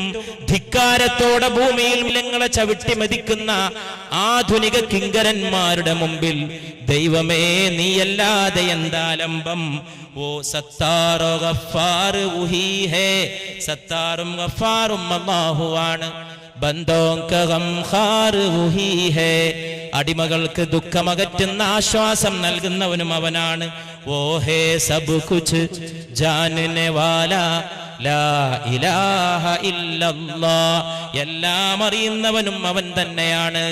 ധിക്കാരത്തോടെ ഭൂമിയിൽ മിലങ്ങളെ ചവിട്ടി മതിക്കുന്ന ആധുനിക കിങ്കരന്മാരുടെ മുമ്പിൽ ദൈവമേ നീയല്ലാതെ എന്താലംബം. ഓ സത്താറോ ഗഫാർ ഉഹി ഹേ, സത്താറും ഗഫാറും അല്ലാഹുവാണ്. ബന്ദോങ്ക ഗംഖാർ ഉഹി ഹേ, അടിമകൾക്ക് ദുഃഖമകറ്റുന്ന ആശ്വാസം നൽകുന്നവനും അവനാണ്. ഓ ഹേ സബ് കുച്ച് ജാനനെ വാല ലാ ഇലാഹ ഇല്ലല്ലാഹ്, എല്ലാം അറിയുന്നവനും അവൻ തന്നെയാണ്.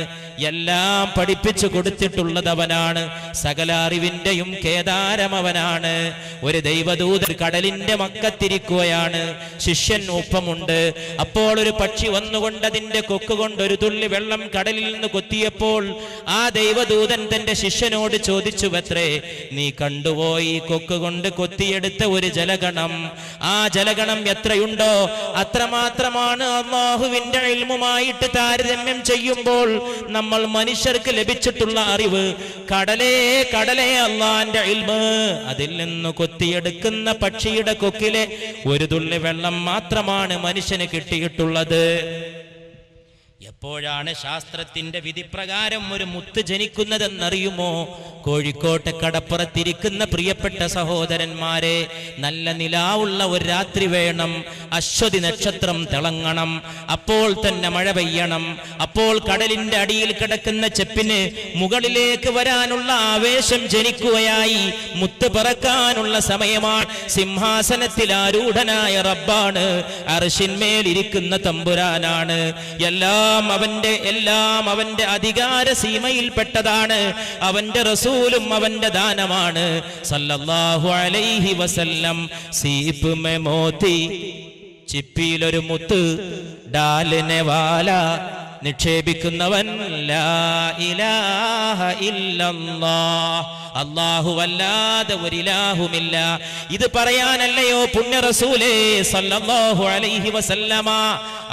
എല്ലാം പഠിപ്പിച്ചു കൊടുത്തിട്ടുള്ളത് അവനാണ്. സകല അറിവിന്റെയും കേദാരം അവനാണ്. ഒരു ദൈവദൂതൻ കടലിന്റെ മക്കത്തിരിക്കുകയാണ്. ശിഷ്യൻ ഒപ്പമുണ്ട്. അപ്പോൾ ഒരു പക്ഷി വന്നുകൊണ്ട് അതിന്റെ കൊക്കുകൊണ്ട് ഒരു തുള്ളി വെള്ളം കടലിൽ നിന്ന് കൊത്തിയപ്പോൾ ആ ദൈവദൂതൻ തന്റെ ശിഷ്യനോട് ചോദിച്ചുവത്രേ, നീ കണ്ടുപോയി കൊക്കുകൊണ്ട് കൊത്തിയെടുത്ത ഒരു ജലഗണം? ആ ജലഗണം എത്രയുണ്ടോ അത്രമാത്രമാണ് അല്ലാഹുവിന്റെ ഇൽമുമായിട്ട് താരതമ്യം ചെയ്യുമ്പോൾ നമ്മൾ മനുഷ്യർക്ക് ലഭിച്ചിട്ടുള്ള അറിവ്. കടലേ കടലേ അല്ലാഹുവിന്റെ ഇൽമ്. അതിൽ നിന്ന് കൊത്തിയെടുക്കുന്ന പക്ഷിയുടെ കൊക്കിലെ ഒരു തുള്ളി വെള്ളം മാത്രമാണ് മനുഷ്യന് കിട്ടിയിട്ടുള്ളത്. എപ്പോഴാണ് ശാസ്ത്രത്തിന്റെ വിധിപ്രകാരം ഒരു മുത്ത് ജനിക്കുന്നതെന്നറിയുമോ? കോഴിക്കോട്ടെ കടപ്പുറത്തിരിക്കുന്ന പ്രിയപ്പെട്ട സഹോദരന്മാരെ, നല്ല നിലാവുള്ള ഒരു രാത്രി വേണം, അശ്വതി നക്ഷത്രം തിളങ്ങണം, അപ്പോൾ തന്നെ മഴ പെയ്യണം, അപ്പോൾ കടലിന്റെ അടിയിൽ കിടക്കുന്ന ചെപ്പിന് മുകളിലേക്ക് വരാനുള്ള ആവേശം ജനിക്കുകയായി, മുത്ത് പറക്കാനുള്ള സമയമാണ്. സിംഹാസനത്തിൽ ആരൂഢനായ റബ്ബാണ്, അർശിന്മേലിരിക്കുന്ന തമ്പുരാനാണ്. എല്ലാം അവന്റെ അധികാര സീമയിൽപ്പെട്ടതാണ്. അവന്റെ റസൂലും അവന്റെ ദാനമാണ് സല്ലല്ലാഹു അലൈഹി വസല്ലം. സീപ്പ് മേ മോത്തി, ചിപ്പിയിലൊരു മുത്ത്, ഡാലിനെ വാല, നിക്ഷേപിക്കുന്നവൻ ലാ ഇലാഹ ഇല്ലല്ലാഹ്, അല്ലാഹുവല്ലാതെ ഒരിലാഹുമില്ല. ഇത് പറയാനല്ലയോ പുണ്യ റസൂലേ സല്ലല്ലാഹു അലൈഹി വസല്ലമ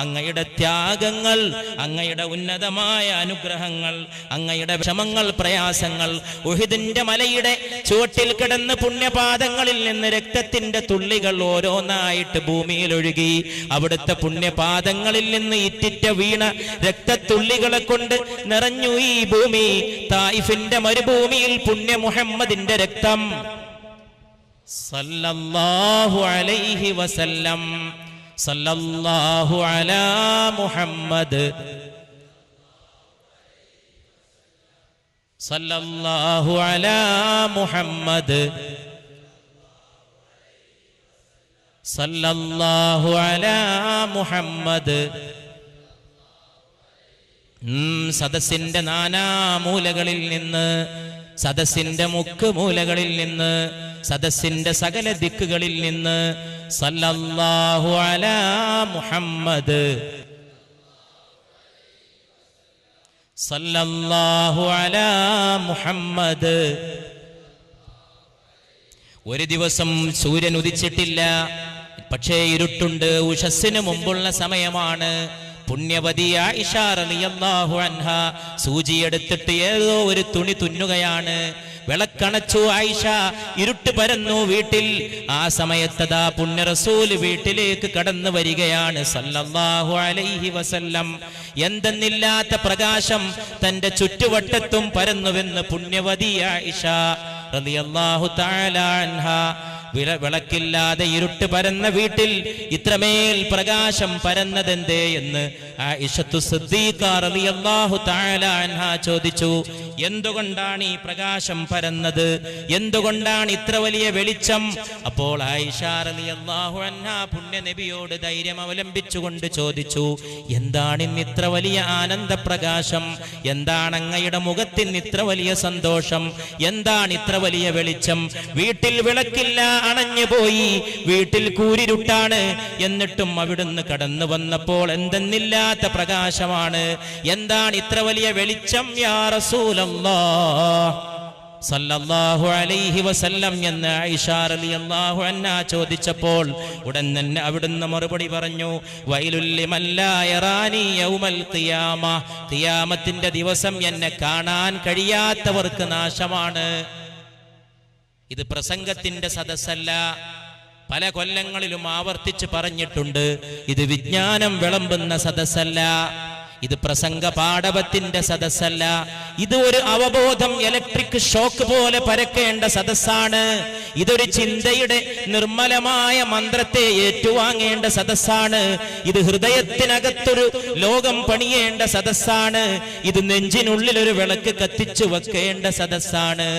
അങ്ങയുടെ ത്യാഗങ്ങൾ, അങ്ങയുടെ ഉന്നതമായ അനുഗ്രഹങ്ങൾ, അങ്ങയുടെ വിഷമങ്ങൾ, പ്രയാസങ്ങൾ, ഉഹുദിന്റെ മലയുടെ ചുവട്ടിൽ കിടന്ന് പുണ്യപാദങ്ങളിൽ നിന്ന് രക്തത്തിന്റെ തുള്ളികൾ ഓരോന്നായിട്ട് ഭൂമിയിൽ ഒഴുകി. അവിടുത്തെ പുണ്യപാദങ്ങളിൽ നിന്ന് ഇറ്റിറ്റ വീണ രക്തത്തുള്ളികളെ കൊണ്ട് നിറഞ്ഞു ഈ ഭൂമി. തായിഫിന്റെ മരുഭൂമിയിൽ പുണ്യ മുഹമ്മദിന്റെ രക്തം സല്ലല്ലാഹു അലൈഹി വസല്ലം. സല്ലല്ലാഹു അലാ മുഹമ്മദ്, സല്ലല്ലാഹു അലാ മുഹമ്മദ്, സല്ലല്ലാഹു അലാ മുഹമ്മദ്. സദസ്സിന്റെ നാനാമൂലകളിൽ നിന്ന്, സദസ്സിന്റെ മുക്കുമൂലകളിൽ നിന്ന്, സദസ്സിന്റെ സകല ദിക്കുകളിൽ നിന്ന് സല്ലല്ലാഹു അലാ മുഹമ്മദ്, സല്ലല്ലാഹു അലാ മുഹമ്മദ്. ഒരു ദിവസം സൂര്യൻ ഉദിച്ചിട്ടില്ല, പക്ഷേ ഇരുട്ടുണ്ട്. ഉഷസ്സിന് മുമ്പുള്ള സമയമാണ്. പുണ്യവതി ആയിഷ റളിയല്ലാഹു അൻഹ സൂചിയെടുത്തിട്ട് ഏതോ ഒരു തുണി തുന്നുകയാണ്. വിളക്കണച്ചു ആയിഷ, ഇരുട്ട് പരന്നു വീട്ടിൽ. ആ സമയത്തതാ പുണ്യ റസൂൽ വീട്ടിലേക്ക് കടന്നു വരികയാണ് സല്ലല്ലാഹു അലൈഹി വസല്ലം. എന്തെന്നില്ലാത്ത പ്രകാശം തന്റെ ചുറ്റുവട്ടത്തും പരന്നുവെന്ന് പുണ്യവതി ആയിഷ റളിയല്ലാഹു തആല അൻഹ. വിളക്കില്ലാതെ ഇരുട്ട് പരന്ന വീട്ടിൽ ഇത്രമേൽ പ്രകാശം പരന്നതെന്തേ എന്ന് ആയിഷത്തു സിദ്ദീഖ റളിയല്ലാഹു തആല അൻഹ ചോദിച്ചു. എന്തുകൊണ്ടാണ് ഈ പ്രകാശം പരന്നത്? എന്തുകൊണ്ടാണ് ഇത്ര വലിയ വെളിച്ചം? അപ്പോൾ ആയിഷ റളിയല്ലാഹു അൻഹ പുണ്യ നബിയോട് ധൈര്യം അവലംബിച്ചുകൊണ്ട് ചോദിച്ചു, എന്താണ് ഇന്ന് ഇത്ര വലിയ ആനന്ദപ്രകാശം? എന്താണ് അങ്ങയുടെ മുഖത്തിന് ഇത്ര വലിയ സന്തോഷം? എന്താണ് ഇത്ര വലിയ വെളിച്ചം? വീട്ടിൽ വിളക്കില്ല, അണഞ്ഞുപോയി, വീട്ടിൽ കൂരിരുട്ടാണ്. എന്നിട്ടും അവിടുന്ന് കടന്നു വന്നപ്പോൾ എന്തെന്നില്ലാത്ത പ്രകാശമാണ്. എന്താണ് ഇത്ര വലിയ വെളിച്ചം യാ റസൂലല്ലാഹ് സല്ലല്ലാഹു അലൈഹി വസല്ലം എന്ന് ആയിഷ റളിയല്ലാഹു അൻഹ ചോദിച്ചപ്പോൾ ഉടൻ തന്നെ അവിടുന്ന് മറുപടി പറഞ്ഞു, വൈലുൽ ലിമൻ ലാ യറാനി യൗമൽ ഖിയാമ, ഖിയാമത്തിന്റെ ദിവസം എന്നെ കാണാൻ കഴിയാത്തവർക്ക് നാശമാണ്. ഇത് പ്രസംഗത്തിന്റെ സദസ്സല്ല, പല കൊല്ലങ്ങളിലും ആവർത്തിച്ച് പറഞ്ഞിട്ടുണ്ട്. ഇത് വിജ്ഞാനം വിളമ്പുന്ന സദസ്സല്ല, ഇത് പ്രസംഗ പാഠവത്തിന്റെ സദസ്സല്ല. ഇത് ഒരു അവബോധം ഇലക്ട്രിക് ഷോക്ക് പോലെ പരക്കേണ്ട സദസ്സാണ്. ഇതൊരു ചിന്തയുടെ നിർമ്മലമായ മന്ത്രത്തെ ഏറ്റുവാങ്ങേണ്ട സദസ്സാണ്. ഇത് ഹൃദയത്തിനകത്തൊരു ലോകം പണിയേണ്ട സദസ്സാണ്. ഇത് നെഞ്ചിനുള്ളിൽ ഒരു വിളക്ക് കത്തിച്ചു വെക്കേണ്ട സദസ്സാണ്.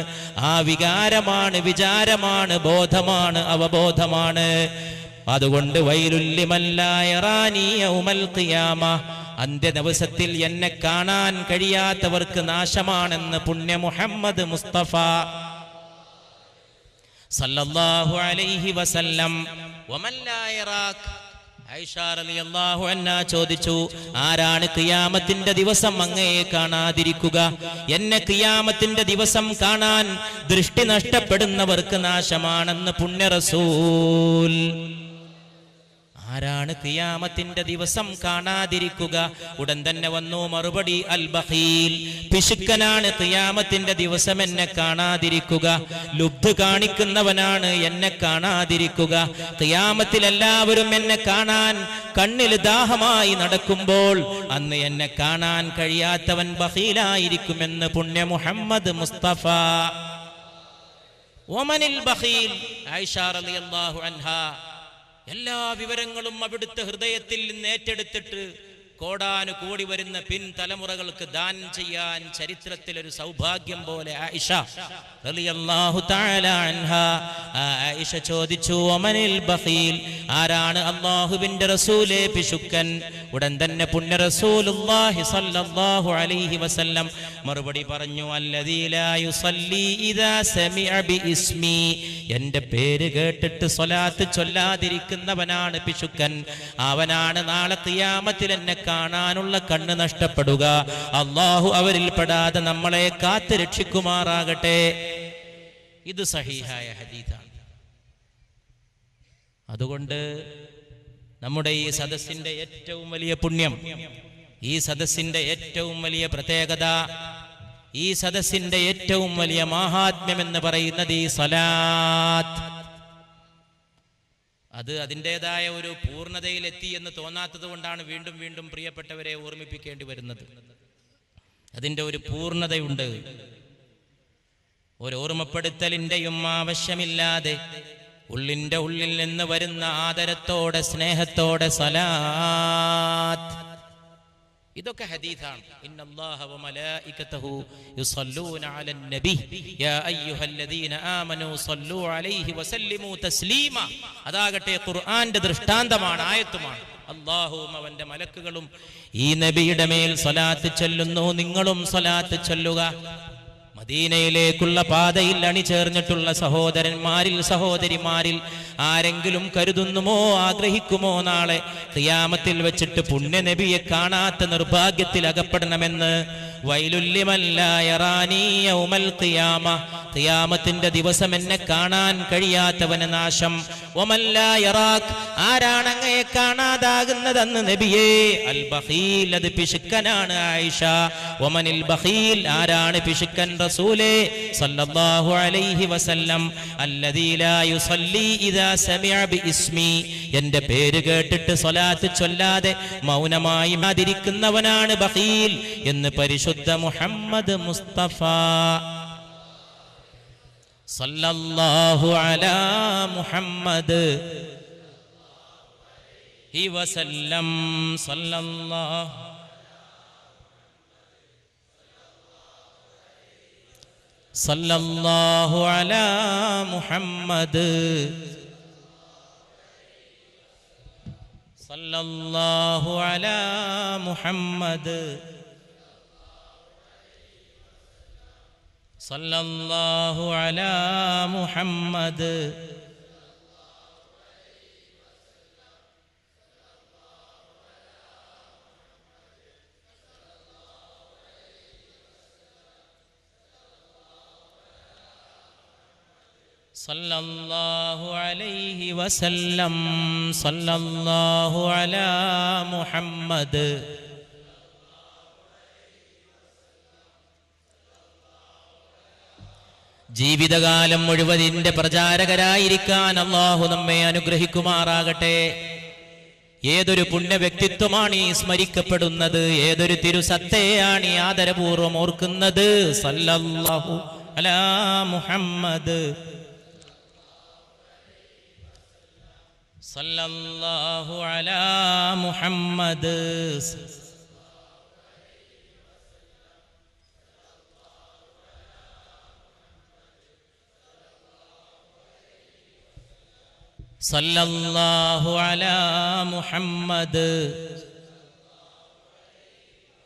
ആ വികാരമാണ്, വിചാരമാണ്, ബോധമാണ്, അവബോധമാണ്. അതുകൊണ്ട് വൈലുൽ ലിമൻ ലാ യറാനി യൗമൽ ഖിയാമ, അന്ത്യദിവസത്തിൽ എന്നെ കാണാൻ കഴിയാത്തവർക്ക് നാശമാണെന്ന് പുണ്യ മുഹമ്മദ് മുസ്തഫ സല്ലല്ലാഹു അലൈഹി വസല്ലം. വമൻ ലാ യറാക, ആയിഷ റളിയല്ലാഹു അൻഹ ചോദിച്ചു, ആരാണ് ഖിയാമത്തിന്റെ ദിവസം അങ്ങയെ കാണാതിരിക്കുക? എന്നെ ഖിയാമത്തിന്റെ ദിവസം കാണാൻ ദൃഷ്ടി നഷ്ടപ്പെടുന്നവർക്ക് നാശമാണെന്ന് പുണ്യ റസൂൽ. ആരാണ് ഖിയാമത്തിന്റെ ദിവസം കാണാതിരിക്കുക? ഉടൻ തന്നെ വന്നു മറുപടി, അൽ ബഖീൽ, പിശുക്കനാണ് ഖിയാമത്തിന്റെ ദിവസം എന്നെ കാണാതിരിക്കുക. ലുബ്ധ് കാണിക്കുന്നവനാണ് എന്നെ കാണാതിരിക്കുക. ഖിയാമത്തിൽ എല്ലാവരും എന്നെ കാണാൻ കണ്ണിൽ ദാഹമായി നടക്കുമ്പോൾ അന്ന് എന്നെ കാണാൻ കഴിയാത്തവൻ ബഖീലായിരിക്കുമെന്ന് പുണ്യ മുഹമ്മദ് മുസ്തഫ. വമനിൽ ബഖീൽ, ആയിഷ റളിയല്ലാഹു അൻഹാ എല്ലാ വിവരങ്ങളും അവിടുത്തെ ഹൃദയത്തിൽ നിന്ന് ഏറ്റെടുത്തിട്ട് കോടാനുകോടി വരുന്ന പിൻതലമുറകൾക്ക് ദാനം ചെയ്യാൻ ചരിത്രത്തിലൊരു സൗഭാഗ്യം പോലെ ആയിഷ റളിയല്ലാഹു തആല അൻഹാ. ആയിഷ ചോദിച്ചു, ഒമനിൽ ബഖീൽ, ആരാണ് അല്ലാഹുവിന്റെ റസൂലേ പിശുക്കൻ? ഉടൻ തന്നെ പുണ്യ റസൂലുള്ളാഹി സ്വല്ലല്ലാഹു അലൈഹി വസല്ലം മറുപടി പറഞ്ഞു, അല്ലദീ ലാ യുസല്ലി ഇദാ സമിഅ ബിഇസ്മി, എന്റെ പേര് കേട്ടിട്ട് സ്വലാത്ത് ചൊല്ലാതിരിക്കുന്നവനാണ് പിശുക്കൻ. അവനാണ് നാളെ ഖിയാമത്തിൽ എന്നെ കാണാനുള്ള കണ്ണ് നഷ്ടപ്പെടുക. അല്ലാഹു അവരിൽ പെടാതെ നമ്മളെ കാത്ത് രക്ഷിക്കുമാറാകട്ടെ. ഇത് സഹീഹായ ഹദീസാണ്. അതുകൊണ്ട് നമ്മുടെ ഈ സദസ്സിന്റെ ഏറ്റവും വലിയ പുണ്യം, ഈ സദസ്സിന്റെ ഏറ്റവും വലിയ പ്രത്യേകത, ഈ സദസ്സിന്റെ ഏറ്റവും വലിയ മഹാത്മ്യം എന്ന് പറയുന്നത് ഈ സലാത്ത്. അത് അതിൻ്റെതായ ഒരു പൂർണ്ണതയിലെത്തി എന്ന് തോന്നാത്തത് കൊണ്ടാണ് വീണ്ടും വീണ്ടും പ്രിയപ്പെട്ടവരെ ഓർമ്മിപ്പിക്കേണ്ടി വരുന്നത്. അതിൻ്റെ ഒരു പൂർണ്ണതയുണ്ട്. ഒരു ഓർമ്മപ്പെടുത്തലിൻ്റെയും ആവശ്യമില്ലാതെ ഉള്ളിൻ്റെ ഉള്ളിൽ നിന്ന് വരുന്ന ആദരത്തോടെ സ്നേഹത്തോടെ സലാത്ത്. ഇതൊക്കെ ഹദീസാണ്. ഇന്നല്ലാഹ വമലായികതഹു യുസല്ലൂന അലൻ നബി യാ അയ്യുഹല്ലദീന ആമനൂ സല്ലൂ അലൈഹി വസല്ലിമൂ തസ്ലീമ. അതാകട്ടെ ഖുർആന്റെ ദൃഷ്ടാന്തമാണ്, ആയത്തുമാണ്. അല്ലാഹുവും അവന്റെ മലക്കുകളും ഈ നബിയുടെ മേൽ സ്വലാത്ത് ചൊല്ലുന്നു, നിങ്ങളും സ്വലാത്ത് ചൊല്ലുക. മദീനയിലേക്കുള്ള പാതയിൽ അണിചേർന്നിട്ടുള്ള സഹോദരന്മാരിൽ സഹോദരിമാരിൽ ആരെങ്കിലും കരുതുന്നുമോ ആഗ്രഹിക്കുമോ നാളെ ഖിയാമത്തിൽ വെച്ചിട്ട് പുണ്യ നബിയെ കാണാത്ത നിർഭാഗ്യത്തിൽ അകപ്പെടണമെന്ന്? വൈലുൽ ലിമൻ ലാ യറാനി യൗമൽ ഖിയാമ, ഖിയാമത്തിന്റെ ദിവസം എന്നെ കാണാൻ കഴിയാത്തവന് നാശം. വമൻ ലാ യറാക്, ആരാണ് അങ്ങയെ കാണാതാകുന്നതെന്ന് നബിയേ? അൽ ബഖീൽ, അത് പിശുക്കനാണ് ആയിഷ. വമനിൽ ബഖീൽ, ആരാണ് പിശുക്കൻ റസൂലേ സല്ലല്ലാഹു അലൈഹി വസല്ലം? അല്ലദീ ലാ യുസല്ലി ഇദാ സമിഅ ബിഇസ്മി, എന്റെ പേര് കേട്ടിട്ട് സ്വലാത്ത് ചൊല്ലാതെ മൗനമായി മാതിരിക്കുന്നവനാണ് ബഖീൽ എന്ന് പരിശുദ്ധ മുഹമ്മദ് മുസ്തഫ സല്ലല്ലാഹു അലാ മുഹമ്മദ് വസല്ലം. സല്ലല്ലാഹു അലാ മുഹമ്മദ് സല്ലല്ലാഹു അലാ മുഹമ്മദ് സല്ലല്ലാഹു അലാ മുഹമ്മദ്. സല്ലല്ലാഹു അലൈഹി വസല്ലം. സല്ലല്ലാഹു അലാ മുഹമ്മദ്. ജീവിതകാലം മുഴുവൻ ഇതിന്റെ പ്രചാരകരായിരിക്കാൻ അല്ലാഹു നമ്മെ അനുഗ്രഹിക്കുമാറാകട്ടെ. ഏതൊരു പുണ്യ വ്യക്തിത്വമാണ് ഈ സ്മരിക്കപ്പെടുന്നത്, ഏതൊരു തിരുസത്തയാണ് ഈ ആദരപൂർവ്വം ഓർക്കുന്നത്? സല്ലല്ലാഹു അലാ മുഹമ്മദ്. സല്ലല്ലാഹു അലാ മുഹമ്മദ്. സല്ലല്ലാഹു അലാ മുഹമ്മദ്.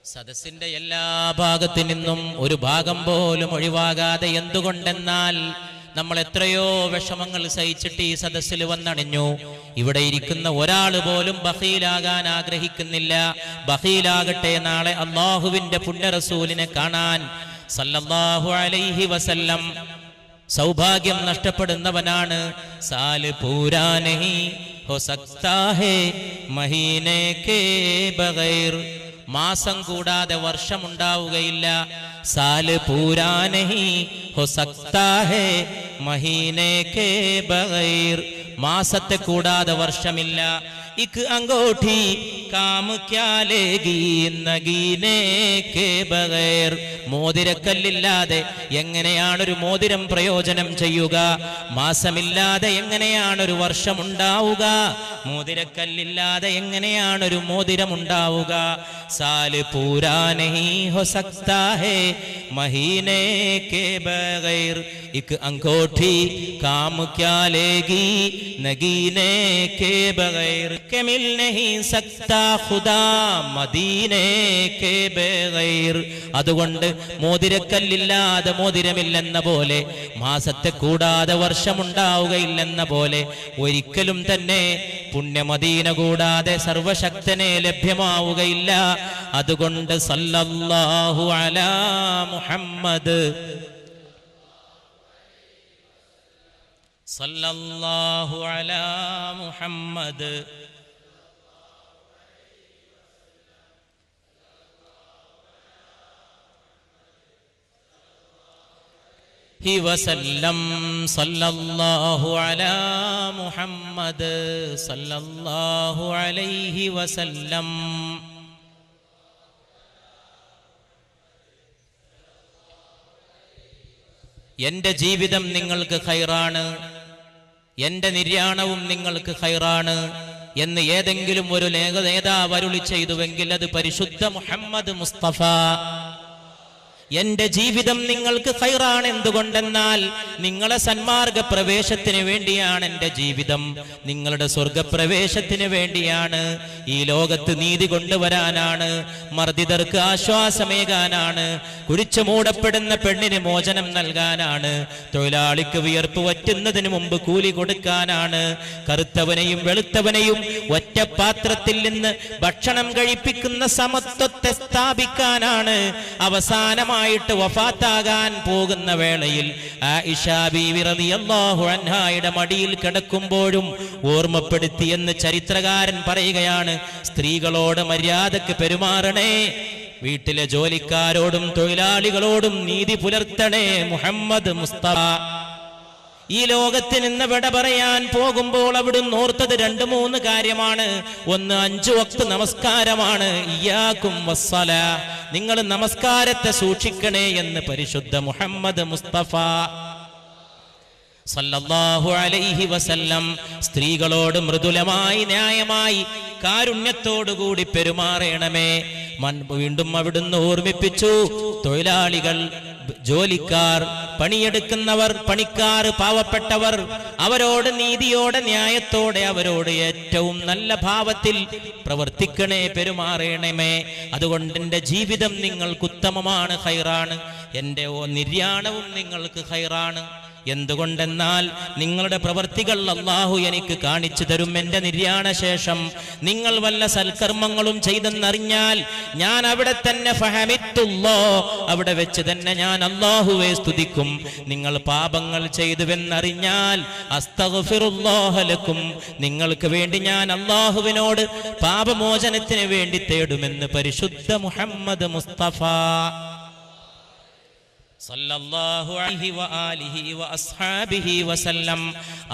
സദസ്സിന്റെ എല്ലാ ഭാഗത്തു നിന്നും ഒരു ഭാഗം പോലും ഒഴിവാകാതെ. എന്തുകൊണ്ടെന്നാൽ നമ്മൾ എത്രയോ വിഷമങ്ങൾ സഹിച്ചിട്ട് ഈ സദസ്സിൽ വന്നണിഞ്ഞു. ഇവിടെ ഇരിക്കുന്ന ഒരാൾ പോലും ബഖീലാകാൻ ആഗ്രഹിക്കുന്നില്ല. ബഖീലാകട്ടെ നാളെ അല്ലാഹുവിന്റെ പുണ്യ റസൂലിനെ കാണാൻ സല്ലല്ലാഹു അലൈഹി വസല്ലം. സൗഭാഗ്യം നഷ്ടപ്പെടുന്നവനാണ്. സാല് പൂരാ നഹി ഹോ സക്താ ഹേ മഹീനെ കേ ബഗൈർ, മാസം കൂടാതെ വർഷമുണ്ടാവുകയില്ല. സാല് പൂരാ നഹീ ഹോ സക്താ ഹേ മഹീനെ കേ ബഗൈർ, മാസത്തെ കൂടാതെ വർഷമില്ല. ഇക് അംഗോഠി കാം ക്യാ ലേഗി നഗീനെ കേ ബഗൈർ, മോതിരക്കല്ലില്ലാതെ എങ്ങനെയാണൊരു മോതിരം പ്രയോജനം ചെയ്യുക? മാസമില്ലാതെ എങ്ങനെയാണൊരു വർഷമുണ്ടാവുക? മോതിരക്കല്ലില്ലാതെ എങ്ങനെയാണൊരു മോതിരമുണ്ടാവുക? സാല് പൂരാ നഹീ ഹോ സക്താ ഹേ മഹീനെ കേ ബഗൈർ, ഇക് അംഗോഠി കാം ക്യാ ലേഗി നഗീനെ കേ ബഗൈർ, के मिल नहीं सकता खुदा मदीने के बगैर. അതുകൊണ്ട് മോതിരക്കല്ലില്ലാതെ മോതിരമില്ലെന്ന പോലെ, മാസത്തെ കൂടാതെ വർഷമുണ്ടാവുകയില്ലെന്ന പോലെ, ഒരിക്കലും തന്നെ പുണ്യമദീന കൂടാതെ സർവശക്തനെ ലഭ്യമാവുകയില്ല. അതുകൊണ്ട് സല്ലല്ലാഹു അലാ മുഹമ്മദ്, സല്ലല്ലാഹു അലാ മുഹമ്മദ്, ഹി വസല്ലം, സല്ലല്ലാഹു അലാ മുഹമ്മദ്, സല്ലല്ലാഹു അലൈഹി വസല്ലം. എന്റെ ജീവിതം നിങ്ങൾക്ക് ഖൈറാണ്, എന്റെ നിര്യാണവും നിങ്ങൾക്ക് ഖൈറാണ് എന്ന് ഏതെങ്കിലും ഒരു നേതാവ് അരുളി ചെയ്തുവെങ്കിൽ അത് പരിശുദ്ധ മുഹമ്മദ് മുസ്തഫ. എന്റെ ജീവിതം നിങ്ങൾക്ക് ഖൈറാണ്. എന്തുകൊണ്ടെന്നാൽ നിങ്ങളെ സന്മാർഗ പ്രവേശത്തിന് വേണ്ടിയാണ് എന്റെ ജീവിതം, നിങ്ങളുടെ സ്വർഗപ്രവേശത്തിന് വേണ്ടിയാണ്. ഈ ലോകത്ത് നീതി കൊണ്ടുവരാനാണ്, മർദ്ദിതർക്ക് ആശ്വാസമേകാനാണ്, കുഴിച്ചു മൂടപ്പെടുന്ന പെണ്ണിന് മോചനം നൽകാനാണ്, തൊഴിലാളിക്ക് വിയർപ്പ് വറ്റുന്നതിന് മുമ്പ് കൂലി കൊടുക്കാനാണ്, കറുത്തവനെയും വെളുത്തവനെയും ഒറ്റ പാത്രത്തിൽ നിന്ന് ഭക്ഷണം കഴിപ്പിക്കുന്ന സമത്വത്തെ സ്ഥാപിക്കാനാണ്. അവസാനമായി വഫാത്താകാൻ പോകുന്ന വേളയിൽ ആയിഷ ബീവി റളിയല്ലാഹു അൻഹായുടെ മടിയിൽ കിടക്കുമ്പോഴും ഓർമ്മപ്പെടുത്തി എന്ന് ചരിത്രകാരൻ പറയുകയാണ്, സ്ത്രീകളോട് മര്യാദക്ക് പെരുമാറണേ, വീട്ടിലെ ജോലിക്കാരോടും തൊഴിലാളികളോടും നീതി പുലർത്തണേ മുഹമ്മദ് മുസ്തഫ. ഈ ലോകത്ത് നിന്ന് വിട പറയാൻ പോകുമ്പോൾ അവിടുന്ന് ഓർത്തത് 2-3 കാര്യമാണ്. ഒന്ന് 5 വക്ത് നമസ്കാരമാണ്. ഇയ്യാകും വസ്സലാ, നിങ്ങൾ നമസ്കാരത്തെ സൂക്ഷിക്കണേ എന്ന് പരിശുദ്ധ മുഹമ്മദ് മുസ്തഫ സല്ലല്ലാഹു അലൈഹി വസല്ലം. സ്ത്രീകളോട് മൃദുലമായി, ന്യായമായി, കാരുണ്യത്തോടുകൂടി പെരുമാറണമേ. വീണ്ടും അവിടുന്ന് ഓർമ്മിപ്പിച്ചു, തൊഴിലാളികൾ, ജോലിക്കാർ, പണിയെടുക്കുന്നവർ, പണിക്കാർ, പാവപ്പെട്ടവർ, അവരോട് നീതിയോടെ, ന്യായത്തോടെ, അവരോട് ഏറ്റവും നല്ല ഭാവത്തിൽ പ്രവർത്തിക്കണേ, പെരുമാറണമേ. അതുകൊണ്ട് എൻ്റെ ജീവിതം നിങ്ങൾക്ക് ഉത്തമമാണ്, ഖൈറാണ്. എൻ്റെ നിര്യാണവും നിങ്ങൾക്ക് ഖൈറാണ്. എന്തുകൊണ്ടെന്നാൽ നിങ്ങളുടെ പ്രവർത്തികൾ അല്ലാഹു എനിക്ക് കാണിച്ചു തരും. എൻ്റെ നിര്യാണ ശേഷം നിങ്ങൾ വല്ല സൽക്കർമ്മങ്ങളും ചെയ്തെന്നറിഞ്ഞാൽ ഞാൻ അവിടെ തന്നെ ഫഹമിത്തുല്ലാഹ്, അവിടെ വെച്ച് തന്നെ ഞാൻ അല്ലാഹുവെ സ്തുതിക്കും. നിങ്ങൾ പാപങ്ങൾ ചെയ്തുവെന്നറിഞ്ഞാൽ അസ്തഗ്ഫിറുല്ലാഹ ലക്കും, നിങ്ങൾക്ക് വേണ്ടി ഞാൻ അല്ലാഹുവിനോട് പാപമോചനത്തിന് വേണ്ടി തേടുമെന്ന് പരിശുദ്ധ മുഹമ്മദ് മുസ്തഫ സല്ലല്ലാഹു അലൈഹി വആലിഹി വഅസ്ഹാബിഹി വസല്ലം.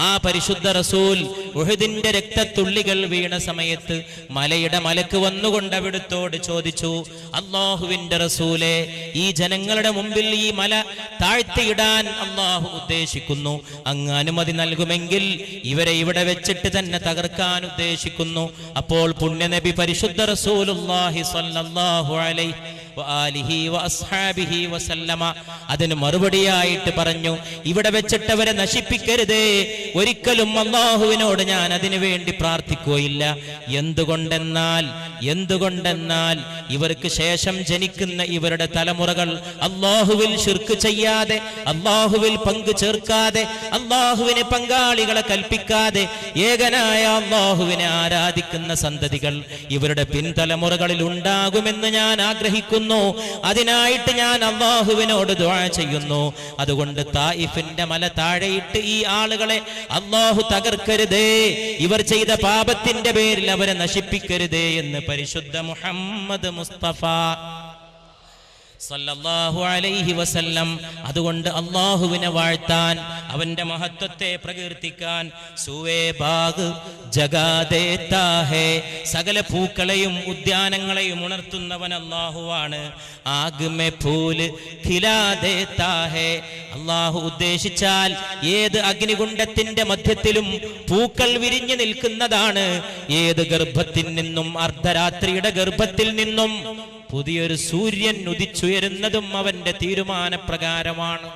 ആ പരിശുദ്ധ റസൂൽ ഉഹദിന്റെ രക്തത്തുള്ളികൾ വീണ സമയത്ത് മലയുടെ മലക്ക് വന്നുകൊണ്ട് അവിടുത്തോട് ചോദിച്ചു, അല്ലാഹുവിന്റെ റസൂലേ, ഈ ജനങ്ങളുടെ മുമ്പിൽ ഈ മല താഴ്ത്തിയിടാൻ അല്ലാഹു ഉദ്ദേശിക്കുന്നു, അങ്ങ് അനുമതി നൽകുമെങ്കിൽ ഇവരെ ഇവിടെ വെച്ചിട്ട് തന്നെ തകർക്കാൻ ഉദ്ദേശിക്കുന്നു. അപ്പോൾ പുണ്യനബി പരിശുദ്ധ റസൂലുള്ളാഹി സ്വല്ലല്ലാഹു അലൈഹി വആലിഹി വഅസ്ഹാബിഹി വസല്ലമ അതിന് മറുപടിയായിട്ട് പറഞ്ഞു, ഇവിടെ വെച്ചിട്ടവരെ നശിപ്പിക്കരുതേ, ഒരിക്കലും അല്ലാഹുവിനോട് ഞാൻ അതിനു വേണ്ടി പ്രാർത്ഥിക്കുകയില്ല. എന്തുകൊണ്ടെന്നാൽ ഇവർക്ക് ശേഷം ജനിക്കുന്ന ഇവരുടെ തലമുറകൾ അല്ലാഹുവിൽ ശിർക്ക് ചെയ്യാതെ, അല്ലാഹുവിൽ പങ്കു ചേർക്കാതെ, അല്ലാഹുവിന് പങ്കാളികളെ കൽപ്പിക്കാതെ ഏകനായ അല്ലാഹുവിനെ ആരാധിക്കുന്ന സന്തതികൾ ഇവരുടെ പിൻതലമുറകളിൽ ഉണ്ടാകുമെന്ന് ഞാൻ ആഗ്രഹിക്കുന്നു. അതിനായിട്ട് ഞാൻ അല്ലാഹുവിനോട് ദുആ ചെയ്യുന്നു. അതുകൊണ്ട് തായിഫിന്റെ മല താഴെയിട്ട് ഈ ആളുകളെ അല്ലാഹു തകർക്കരുതേ, ഇവർ ചെയ്ത പാപത്തിന്റെ പേരിൽ അവരെ നശിപ്പിക്കരുതേ എന്ന് പരിശുദ്ധ മുഹമ്മദ് മുസ്തഫ സല്ലല്ലാഹു അലൈഹി വസല്ലം. അതുകൊണ്ട് അല്ലാഹുവിനെ വാഴ്ത്താൻ, അവന്റെ മഹത്വത്തെ പ്രകീർത്തിക്കാൻ, സൂവേ ബാഗ് ജഗാ ദേത്താ ഹേ, സകല പൂക്കളെയും ഉദ്യാനങ്ങളെയും ഉണർത്തുന്നവൻ അല്ലാഹുവാണ്. ആഗ് മേ ഫൂല് ഖിലാ ദേത്താ ഹേ, അല്ലാഹു ഉദ്ദേശിച്ചാൽ ഏത് അഗ്നികുണ്ഡത്തിന്റെ മധ്യത്തിലും പൂക്കൾ വിരിഞ്ഞു നിൽക്കുന്നതാണ്. ഏത് ഗർഭത്തിൽ നിന്നും, അർദ്ധരാത്രിയുടെ ഗർഭത്തിൽ നിന്നും പുതിയൊരു സൂര്യൻ ഉദിച്ചുയരുന്നതും അവന്റെ തീരുമാനപ്രകാരമാണ്.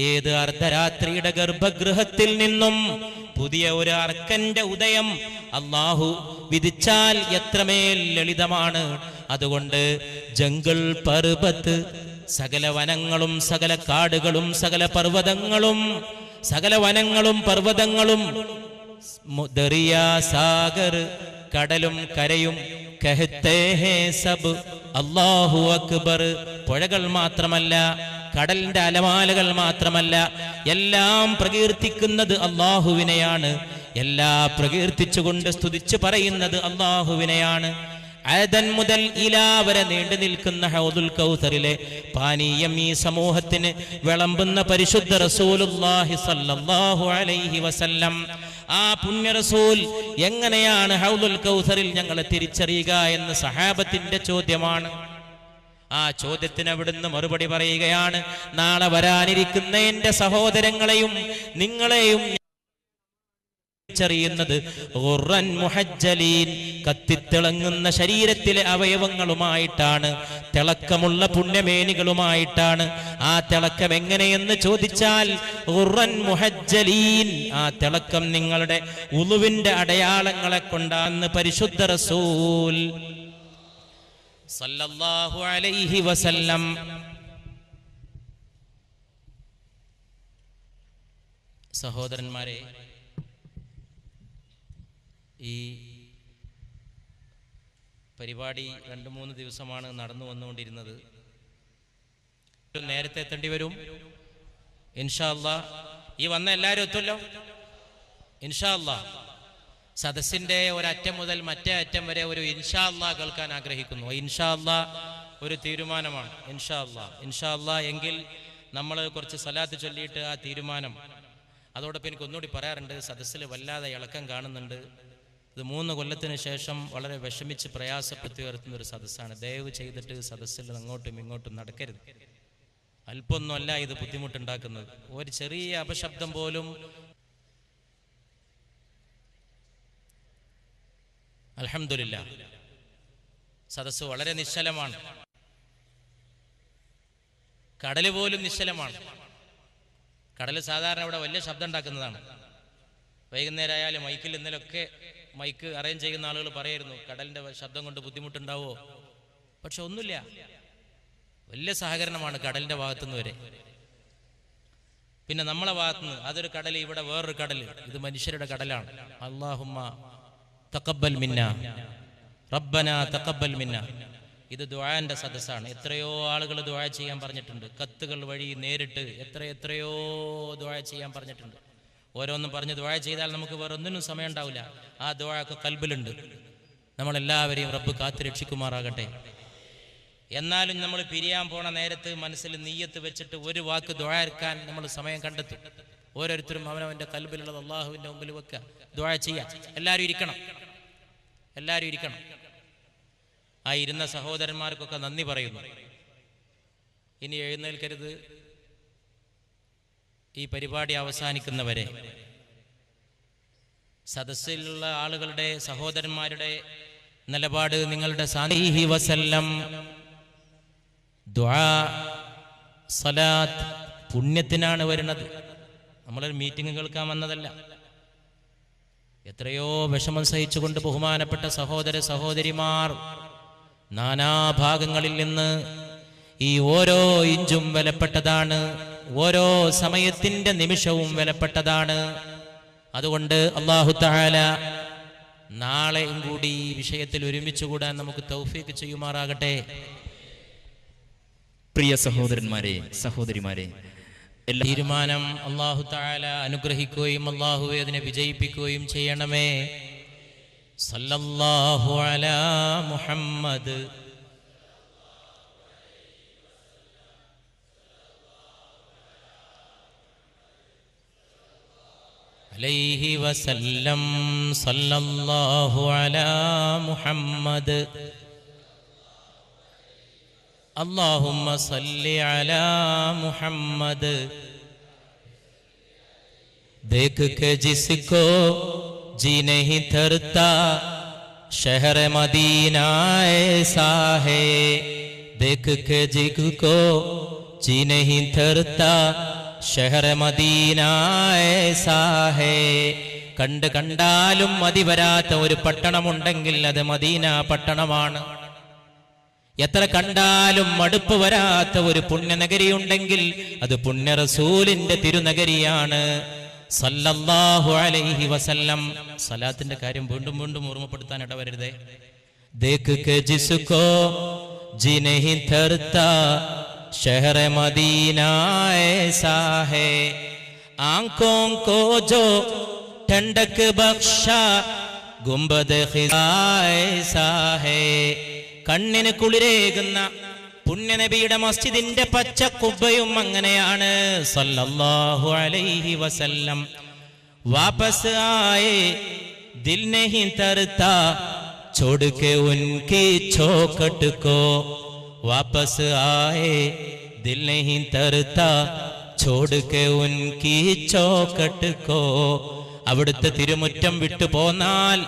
ഏത് അർദ്ധരാത്രിയുടെ ഗർഭഗൃഹത്തിൽ നിന്നും പുതിയ ഒരു അർക്കന്റെ ഉദയം അല്ലാഹു വിധിച്ചാൽ എത്രമേൽ ലളിതമാണ്. അതുകൊണ്ട് ജംഗിൾ പർവ്വത്ത്, സകല വനങ്ങളും സകല കാടുകളും സകല പർവ്വതങ്ങളും, സകല വനങ്ങളും പർവ്വതങ്ങളും, ദറിയാ സാഗർ കടലും കരയും, കഹത്തെ ഹേ സബ് അല്ലാഹു അക്ബർ, പുഴകൾ മാത്രമല്ല, കടലിന്റെ അലമാലകൾ മാത്രമല്ല, എല്ലാം പ്രകീർത്തിക്കുന്നത് അല്ലാഹുവിനെയാണ്. എല്ലാ പ്രകീർത്തിച്ചുകൊണ്ട് സ്തുതിച്ചു പറയുന്നത് അല്ലാഹുവിനെയാണ്. ആദൻ മുതൽ ഇലാ വരെ നീണ്ടു നിൽക്കുന്ന ഹൗദുൽ കൗസറിലെ പാനീയം ഈ സമൂഹത്തിന് വിളമ്പുന്ന പരിശുദ്ധ റസൂലുള്ളാഹി സ്വല്ലല്ലാഹു അലൈഹി വസല്ലം. ആ പുണ്യ റസൂൽ എങ്ങനെയാണ് ഹൗദുൽ കൗസറിൽ ഞങ്ങളെ തിരിച്ചറിയുക എന്ന് സഹാബത്തിന്റെ ചോദ്യമാണ്. ആ ചോദ്യത്തിന് അവിടുന്ന് മറുപടി പറയുകയാണ്, നാളെ വരാനിരിക്കുന്ന എന്റെ സഹോദരങ്ങളെയും നിങ്ങളെയും തിരിച്ചറിയുന്നത് ഖുർറൻ മുഹജ്ജലീൻ, കത്തിത്തിളങ്ങുന്ന ശരീരത്തിലെ അവയവങ്ങളുമായിട്ടാണ്, തിളക്കമുള്ള പുണ്യമേനികളുമായിട്ടാണ്. ആ തിളക്കം എങ്ങനെയെന്ന് ചോദിച്ചാൽ ഖുർറൻ മുഹജ്ജലീൻ, ആ തിളക്കം നിങ്ങളുടെ ഉളുവിന്റെ അടയാളങ്ങളെ കൊണ്ടാണ് പരിശുദ്ധ റസൂൽ സല്ലല്ലാഹു അലൈഹി വസല്ലം. സഹോദരന്മാരെ, ഈ പരിപാടി 2-3 ദിവസമാണ് നടന്നു വന്നുകൊണ്ടിരുന്നത്. നേരത്തെ എത്തേണ്ടി വരും ഇൻഷാ അല്ലാഹ്. ഈ വന്ന എല്ലാവരും എത്തുമല്ലോ ഇൻഷാ അല്ലാഹ്. സദസ്സിന്റെ ഒരറ്റം മുതൽ മറ്റേ അറ്റം വരെ ഒരു ഇൻഷാ അല്ലാഹ് കേൾക്കാൻ ആഗ്രഹിക്കുന്നു. ഇൻഷാ അല്ലാഹ് ഒരു തീരുമാനമാണ്. ഇൻഷാ അല്ലാഹ്, ഇൻഷാ അല്ലാഹ് എങ്കിൽ നമ്മൾ കുറച്ച് സലാത്ത് ചൊല്ലിയിട്ട് ആ തീരുമാനം. അതോടൊപ്പം എനിക്ക് ഒന്നുകൂടി പറയാറുണ്ട്, സദസ്സിൽ വല്ലാതെ ഇളക്കം കാണുന്നുണ്ട്. ഇത് 3 കൊല്ലത്തിന് ശേഷം വളരെ വിഷമിച്ച് പ്രയാസപ്പെട്ട് ഉയർത്തുന്ന ഒരു സദസ്സാണ്. ദയവ് ചെയ്തിട്ട് സദസ്സിൽ അങ്ങോട്ടും ഇങ്ങോട്ടും നടക്കരുത്. അല്പമൊന്നുമല്ല ഇത് ബുദ്ധിമുട്ടുണ്ടാക്കുന്നത്. ഒരു ചെറിയ അപശബ്ദം പോലും. അൽഹംദുലില്ലാഹ്, സദസ്സ് വളരെ നിശ്ചലമാണ്. കടല് പോലും നിശ്ചലമാണ്. കടല് സാധാരണ ഇവിടെ വലിയ ശബ്ദം ഉണ്ടാക്കുന്നതാണ്. വൈകുന്നേരം ആയാലും മൈക്കിൽ ഇന്നലൊക്കെ മൈക്ക് അറേഞ്ച് ചെയ്യുന്ന ആളുകൾ പറയായിരുന്നു കടലിന്റെ ശബ്ദം കൊണ്ട് ബുദ്ധിമുട്ടുണ്ടാവോ. പക്ഷെ ഒന്നുമില്ല, വലിയ സഹകരണമാണ് കടലിന്റെ ഭാഗത്തുനിന്ന് വരെ. പിന്നെ നമ്മളെ ഭാഗത്തുനിന്ന് അതൊരു കടൽ, ഇവിടെ വേറൊരു കടൽ. ഇത് മനുഷ്യരുടെ കടലാണ്. അല്ലാഹുമ്മ തഖബ്ബൽ മിന്നാ റബ്ബനാ തഖബ്ബൽ മിന്നാ. ഇത് ദുആന്റെ സദസ്സാണ്. എത്രയോ ആളുകൾ ദുആ ചെയ്യാൻ പറഞ്ഞിട്ടുണ്ട്. കത്തുകൾ വഴി നേരിട്ട് എത്രയോ ദുആ ചെയ്യാൻ പറഞ്ഞിട്ടുണ്ട്. ഓരോന്നും പറഞ്ഞ് ദുആ ചെയ്താൽ നമുക്ക് വേറെ ഒന്നിനും സമയം ഉണ്ടാവില്ല. ആ ദുആയൊക്കെ ഖൽബിലുണ്ട്. നമ്മളെല്ലാവരെയും റബ്ബ് കാത്തു രക്ഷിക്കുമാറാകട്ടെ. എന്നാലും നമ്മൾ പിരിയാൻ പോണ നേരത്ത് മനസ്സിൽ നീയത്ത് വെച്ചിട്ട് ഒരു വാക്ക് ദുആ ഇറക്കാൻ നമ്മൾ സമയം കണ്ടെത്തും. ഓരോരുത്തരും അവനവൻ്റെ ഖൽബിലുള്ളത് അള്ളാഹുവിൻ്റെ മുമ്പിൽ വെക്കുക, ദുആ ചെയ്യാം. എല്ലാവരും ഇരിക്കണം, എല്ലാവരും ഇരിക്കണം. ആ ഇരുന്ന സഹോദരന്മാർക്കൊക്കെ നന്ദി പറയുന്നു. ഇനി എഴുന്നേൽക്കരുത്. ഈ പരിപാടി അവസാനിക്കുന്നവരെ സദസ്സിലുള്ള ആളുകളുടെ, സഹോദരന്മാരുടെ നിലപാട് നിങ്ങളുടെ സല്ലല്ലാഹു വസല്ലം ദുആ സലാത്ത് പുണ്യത്തിനാണ് വരുന്നത്. നമ്മളൊരു മീറ്റിംഗ് കേൾക്കാൻ വന്നതല്ല. എത്രയോ വിഷമം സഹിച്ചുകൊണ്ട് ബഹുമാനപ്പെട്ട സഹോദര സഹോദരിമാർ നാനാഭാഗങ്ങളിൽ നിന്ന് ഈ ഓരോ ഇഞ്ചും വിലപ്പെട്ടതാണ്, ഓരോ സമയത്തിന്റെ നിമിഷവും വിലപ്പെട്ടതാണ്. അതുകൊണ്ട് അല്ലാഹു തആല നാളെയും കൂടി ഈ വിഷയത്തിൽ ഒരുമിച്ച് കൂടാൻ നമുക്ക് തൗഫീഖ് ചെയ്യുമാറാകട്ടെ. പ്രിയ സഹോദരന്മാരെ, സഹോദരിമാരെ, തീരുമാനം അല്ലാഹു തആല അനുഗ്രഹിക്കുകയും അല്ലാഹുവേ അതിനെ വിജയിപ്പിക്കുകയും ചെയ്യണമേ. സല്ലല്ലാഹു അലാ മുഹമ്മദ് അലൈഹി വസല്ലം. സല്ലല്ലാഹു അലാ മുഹമ്മദ് അല്ലാഹുമ്മ സല്ലി അലാ മുഹമ്മദ്. देख के जिसको जी नहीं थरता शहर मदीना ऐसा है. देख के जिसको जी नहीं थरता शहर मदीना ऐसा है. കണ്ട് കണ്ടാലും മതി വരാത്ത ഒരു പട്ടണമുണ്ടെങ്കിൽ അത് മദീന പട്ടണമാണ്. എത്ര കണ്ടാലും മടുപ്പ് വരാത്ത ഒരു പുണ്യനഗരി ഉണ്ടെങ്കിൽ അത് പുണ്യ റസൂലിന്റെ തിരുനഗരിയാണ് സല്ലല്ലാഹു അലൈഹി വസല്ലം. സലാത്തിന്റെ കാര്യം വീണ്ടും വീണ്ടും ഓർമ്മപ്പെടുത്താൻ ഇടവരുതേ. ദേഖ് കെ ജിസ്കോ ജി നഹീ ഥർതാ शहर मदीना ऐसा है. आंखों को जो ठंडक बख्शा गुंबद खिज़ा ऐसा है. കണ്ണിന് കുളിരേകുന്ന പുണ്യനബിയുടെ മസ്ജിദിന്റെ പച്ച കുബ്ബയും അങ്ങനെയാണ് സല്ലല്ലാഹു അലൈഹി വസല്ലം. വാപസ് ആയേ ദിൽ നഹീ തർതാ छोड़ के उनकी चौखट को. वापस आए दिल नहीं तरता छोड़ के उनकी चौखट को. അവിടുത്തെ തിരുമുറ്റം വിട്ടു പോന്നാൽ,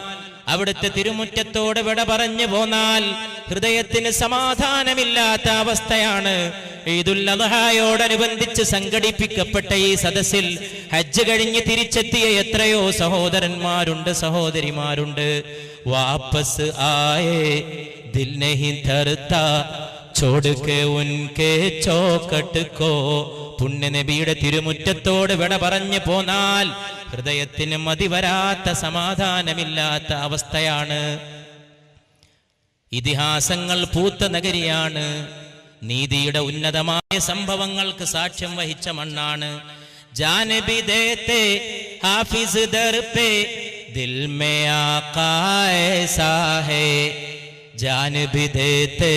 അവിടുത്തെ തിരുമുറ്റത്തോട് വിട പറഞ്ഞു പോന്നാൽ ഹൃദയത്തിന് സമാധാനമില്ലാത്ത അവസ്ഥയാണ്. ഈദുൽ അദ്ഹായോടനുബന്ധിച്ച് സംഘടിപ്പിക്കപ്പെട്ട ഈ സദസ്സിൽ ഹജ്ജ് കഴിഞ്ഞ് തിരിച്ചെത്തിയ എത്രയോ സഹോദരന്മാരുണ്ട്, സഹോദരിമാരുണ്ട്. വാപ്പസ് ആയേ ദിൽ നഹീ ധർതാ ചോട് കെ ഉൻകെ ചോക്കട്ട് കോ. പുണ്യനബിയുടെ തിരുമുറ്റത്തോട് വിട പറഞ്ഞു പോന്നാൽ ഹൃദയത്തിന് മതിവരാത്ത സമാധാനമില്ലാത്ത അവസ്ഥയാണ്. ഇതിഹാസങ്ങൾ പൂത്ത നഗരിയാണ്. നീതിയുടെ ഉന്നതമായ സംഭവങ്ങൾക്ക് സാക്ഷ്യം വഹിച്ച മണ്ണാണ്. ജാനബി ദേത്തെ ഹാഫിസ് ദർ പേ ദിൽ മേ ആഖാ ഐസാ ഹേ. ജാനബി ദേത്തെ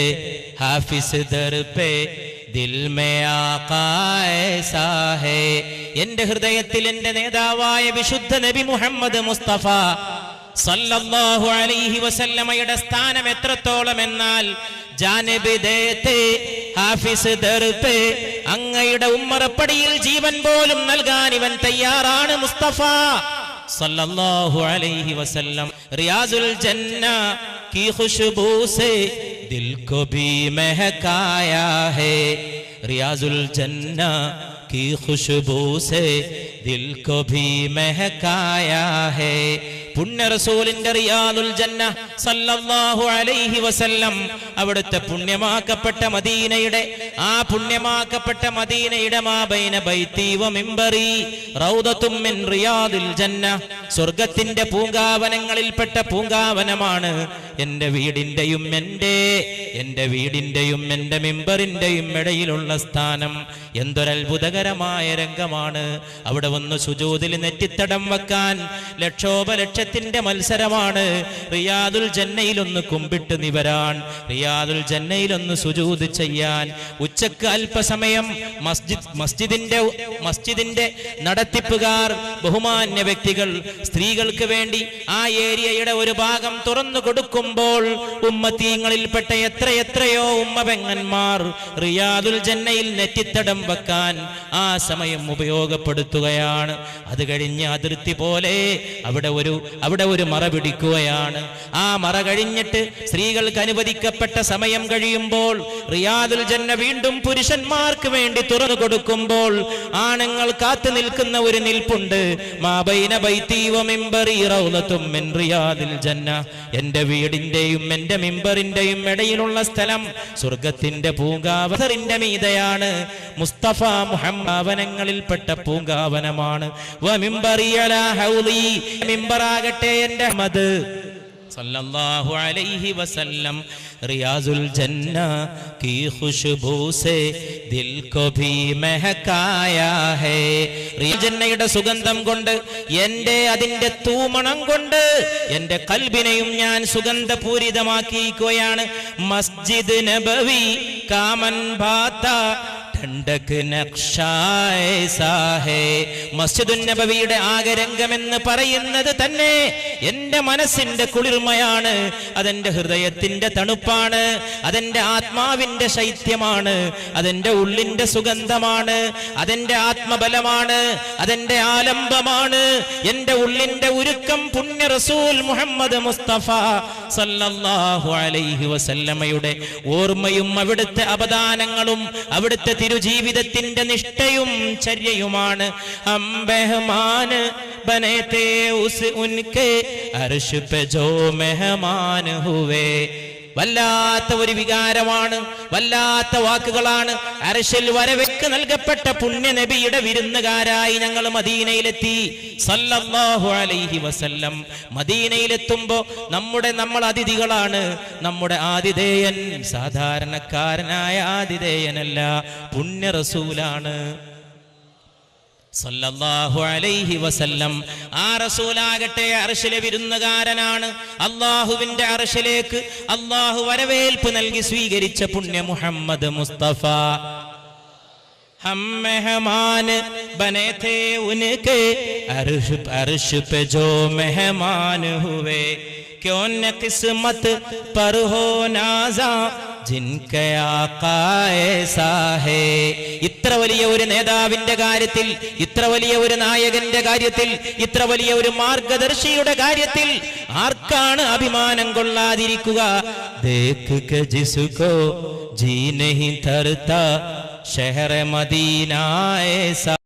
ഹാഫിസ് ദർ പേ ദിൽ മേ ആഖാ ഐസാ ഹേ. എന്റെ ഹൃദയത്തിൽ എന്റെ നേതാവായ വിശുദ്ധ നബി മുഹമ്മദ് മുസ്തഫ സല്ലല്ലാഹു അലൈഹി വസല്ലമയുടെ സ്ഥാനം എത്രത്തോളം എന്നാൽ ജാനബി ദേത്തെ ഹാഫിസ് ദർ പേ, അങ്ങയുടെ ഉമ്മറപ്പടിയിൽ ജീവൻ പോലും നൽകാൻ ഇവൻ തയ്യാറാണ് മുസ്തഫ സല്ലല്ലാഹു അലൈഹി വസല്ലം. റിയാസുൽ ജന്ന की खुशबू से दिल को भी महकाया है. रियाजुल जन्ना की खुशबू से दिल को भी महकाया है. പുണ്യ റസൂലിന്റെ റിയാദുൽ ജന്ന സല്ലല്ലാഹു അലൈഹി വസല്ലം അവിടുത്തെ പുണ്യമാക്കപ്പെട്ട മദീനയുടെ ആ പുണ്യമാക്കപ്പെട്ട മദീനയുടെ മാബൈന ബൈതി വ മിംബറി റൗദത്തും മിൻ റിയാദിൽ ജന്ന. സ്വർഗ്ഗത്തിന്റെ പൂങ്കാവനങ്ങളിൽപ്പെട്ട പൂങ്കാവനമാണ് എൻ്റെ വീടിന്റെയും എൻ്റെ വീടിന്റെയും എൻ്റെ മിമ്പറിന്റെയും ഇടയിലുള്ള സ്ഥാനം. എന്തൊരത്ഭുതകരമായ രംഗമാണ്. അവിടെ വന്ന് സുജൂദിൽ നെറ്റിത്തടം വെക്കാൻ ലക്ഷോപലക്ഷത്തിന്റെ മത്സരമാണ്. റിയാദുൽ ജന്നയിലൊന്ന് കുമ്പിട്ട് നിവരാൻ, റിയാദുൽ സുജൂദ് ചെയ്യാൻ, ഉച്ചക്ക് അല്പസമയം മസ്ജിദിന്റെ നടത്തിപ്പുകാർ, ബഹുമാന്യ വ്യക്തികൾ സ്ത്രീകൾക്ക് വേണ്ടി ആ ഏരിയയുടെ ഒരു ഭാഗം തുറന്നു കൊടുക്കുമ്പോൾ ഉമ്മത്തീങ്ങളിൽപ്പെട്ട എത്രയോ ഉമ്മപെങ്ങന്മാർ റിയാദുൽ ജന്നയിൽ നെറ്റിത്തടം വെക്കാൻ ആ സമയം ഉപയോഗപ്പെടുത്തുകയാണ്. അത് കഴിഞ്ഞ് അതിർത്തി പോലെ അവിടെ ഒരു മറ പിടിക്കുകയാണ്. ആ മറ കഴിഞ്ഞിട്ട് സ്ത്രീകൾക്ക് അനുവദിക്കപ്പെട്ട സമയം കഴിയുമ്പോൾ റിയാദുൽ ജന്ന വീണ്ടും പുരുഷന്മാർക്ക് വേണ്ടി തുറന്നു കൊടുക്കുമ്പോൾ ആണുങ്ങൾ കാത്തു നിൽക്കുന്ന ഒരു നിൽപ്പുണ്ട്. മാബൈന ബൈതി വ മിംബറി റൗളത്തും മിൻ റിയാദിൽ ജന്ന. എൻ്റെ വീടിന്റെയും എൻ്റെ മിമ്പറിന്റെയും ഇടയിലുള്ള സ്ഥലം സ്വർഗത്തിന്റെ പൂങ്കാവനത്തിന്റെ മീതയാണ്. മുസ്തഫ മുഹമ്മദ് പൂങ്കാവനമാണ്. വ മിംബറി അലാ ഹൗലി, മിമ്പറാകട്ടെ എൻ്റെ അഹ്മദ് सल्लल्लाहु अलैहि वसल्लम रियाजुल जन्ना की खुशबू से दिल को भी महकाया है. ജന്നയുടെ സുഗന്ധം കൊണ്ട് അതിന്റെ തൂമണം കൊണ്ട് എന്റെ കൽബിനെയും ഞാൻ സുഗന്ധപൂരിതമാക്കിയിരിക്കുകയാണ്. മസ്ജിദ് നബവി കാമൻ ബാത്ത മസ്ജിദുൻ നബവിയുടെ ആകരംഗമെന്ന് പറയുന്നത് തന്നെ എന്റെ മനസ്സിന്റെ കുളിർമയാണ്, അതെന്റെ ഹൃദയത്തിന്റെ തണുപ്പാണ്, അതെന്റെ ആത്മാവിന്റെ ശൈത്യമാണ്, അതെന്റെ ഉള്ളിന്റെ സുഗന്ധമാണ്, അതെന്റെ ആത്മബലമാണ്, അതെന്റെ ആലംബമാണ്, എന്റെ ഉള്ളിന്റെ ഉരുക്കം പുണ്യ റസൂൽ മുഹമ്മദ് മുസ്തഫ സല്ലല്ലാഹു അലൈഹി വസല്ലമയുടെ ഓർമ്മയും അവിടുത്തെ അപദാനങ്ങളും അവിടുത്തെ തിരുജീവിതത്തിന്റെ നിഷ്ഠയും ചര്യയുമാണ്. അംബഹമാൻ ബനേതേ ഉസ് ഉൻകെ അർശ് പേ ജോ മെഹമാൻ ഹുവേ. വല്ലാത്ത ഒരു വികാരമാണ്, വല്ലാത്ത വാക്കുകളാണ്. അർശിൽ വരവേൽക്ക് നൽകപ്പെട്ട പുണ്യ നബിയുടെ വിരുന്നുകാരായി ഞങ്ങൾ മദീനയിലെത്തി സല്ലല്ലാഹു അലൈഹി വസല്ലം. മദീനയിലെത്തുമ്പോ നമ്മൾ അതിഥികളാണ്. നമ്മുടെ ആതിഥേയൻ സാധാരണക്കാരനായ ആതിഥേയനല്ല, പുണ്യ റസൂലാണ് സല്ലല്ലാഹു അലൈഹി വസല്ലം. ആ റസൂലാകട്ടെ അർശിലെ വിരുന്നുകാരനാണ്. അല്ലാഹുവിന്റെ അർശിലേക്ക് അല്ലാഹു വരവേൽപ്പ് നൽകി സ്വീകരിച്ച പുണ്യ മുഹമ്മദ് മുസ്തഫ. हम मेहमान बने थे उनके अर्श पे जो मेहमान हुए क्यों न किस्मत पर हो नाज़ा जिनके आका ऐसा है. ഇത്ര വലിയ ഒരു നേതാവിന്റെ കാര്യത്തിൽ, ഇത്ര വലിയ ഒരു നായകന്റെ കാര്യത്തിൽ, ഇത്ര വലിയ ഒരു മാർഗദർശിയുടെ കാര്യത്തിൽ ആർക്കാണ് അഭിമാനം കൊള്ളാതിരിക്കുക? ദേഖ് കെ ജിസ്കോ ജി നഹീ ധർതാ शहर मदीना ऐसा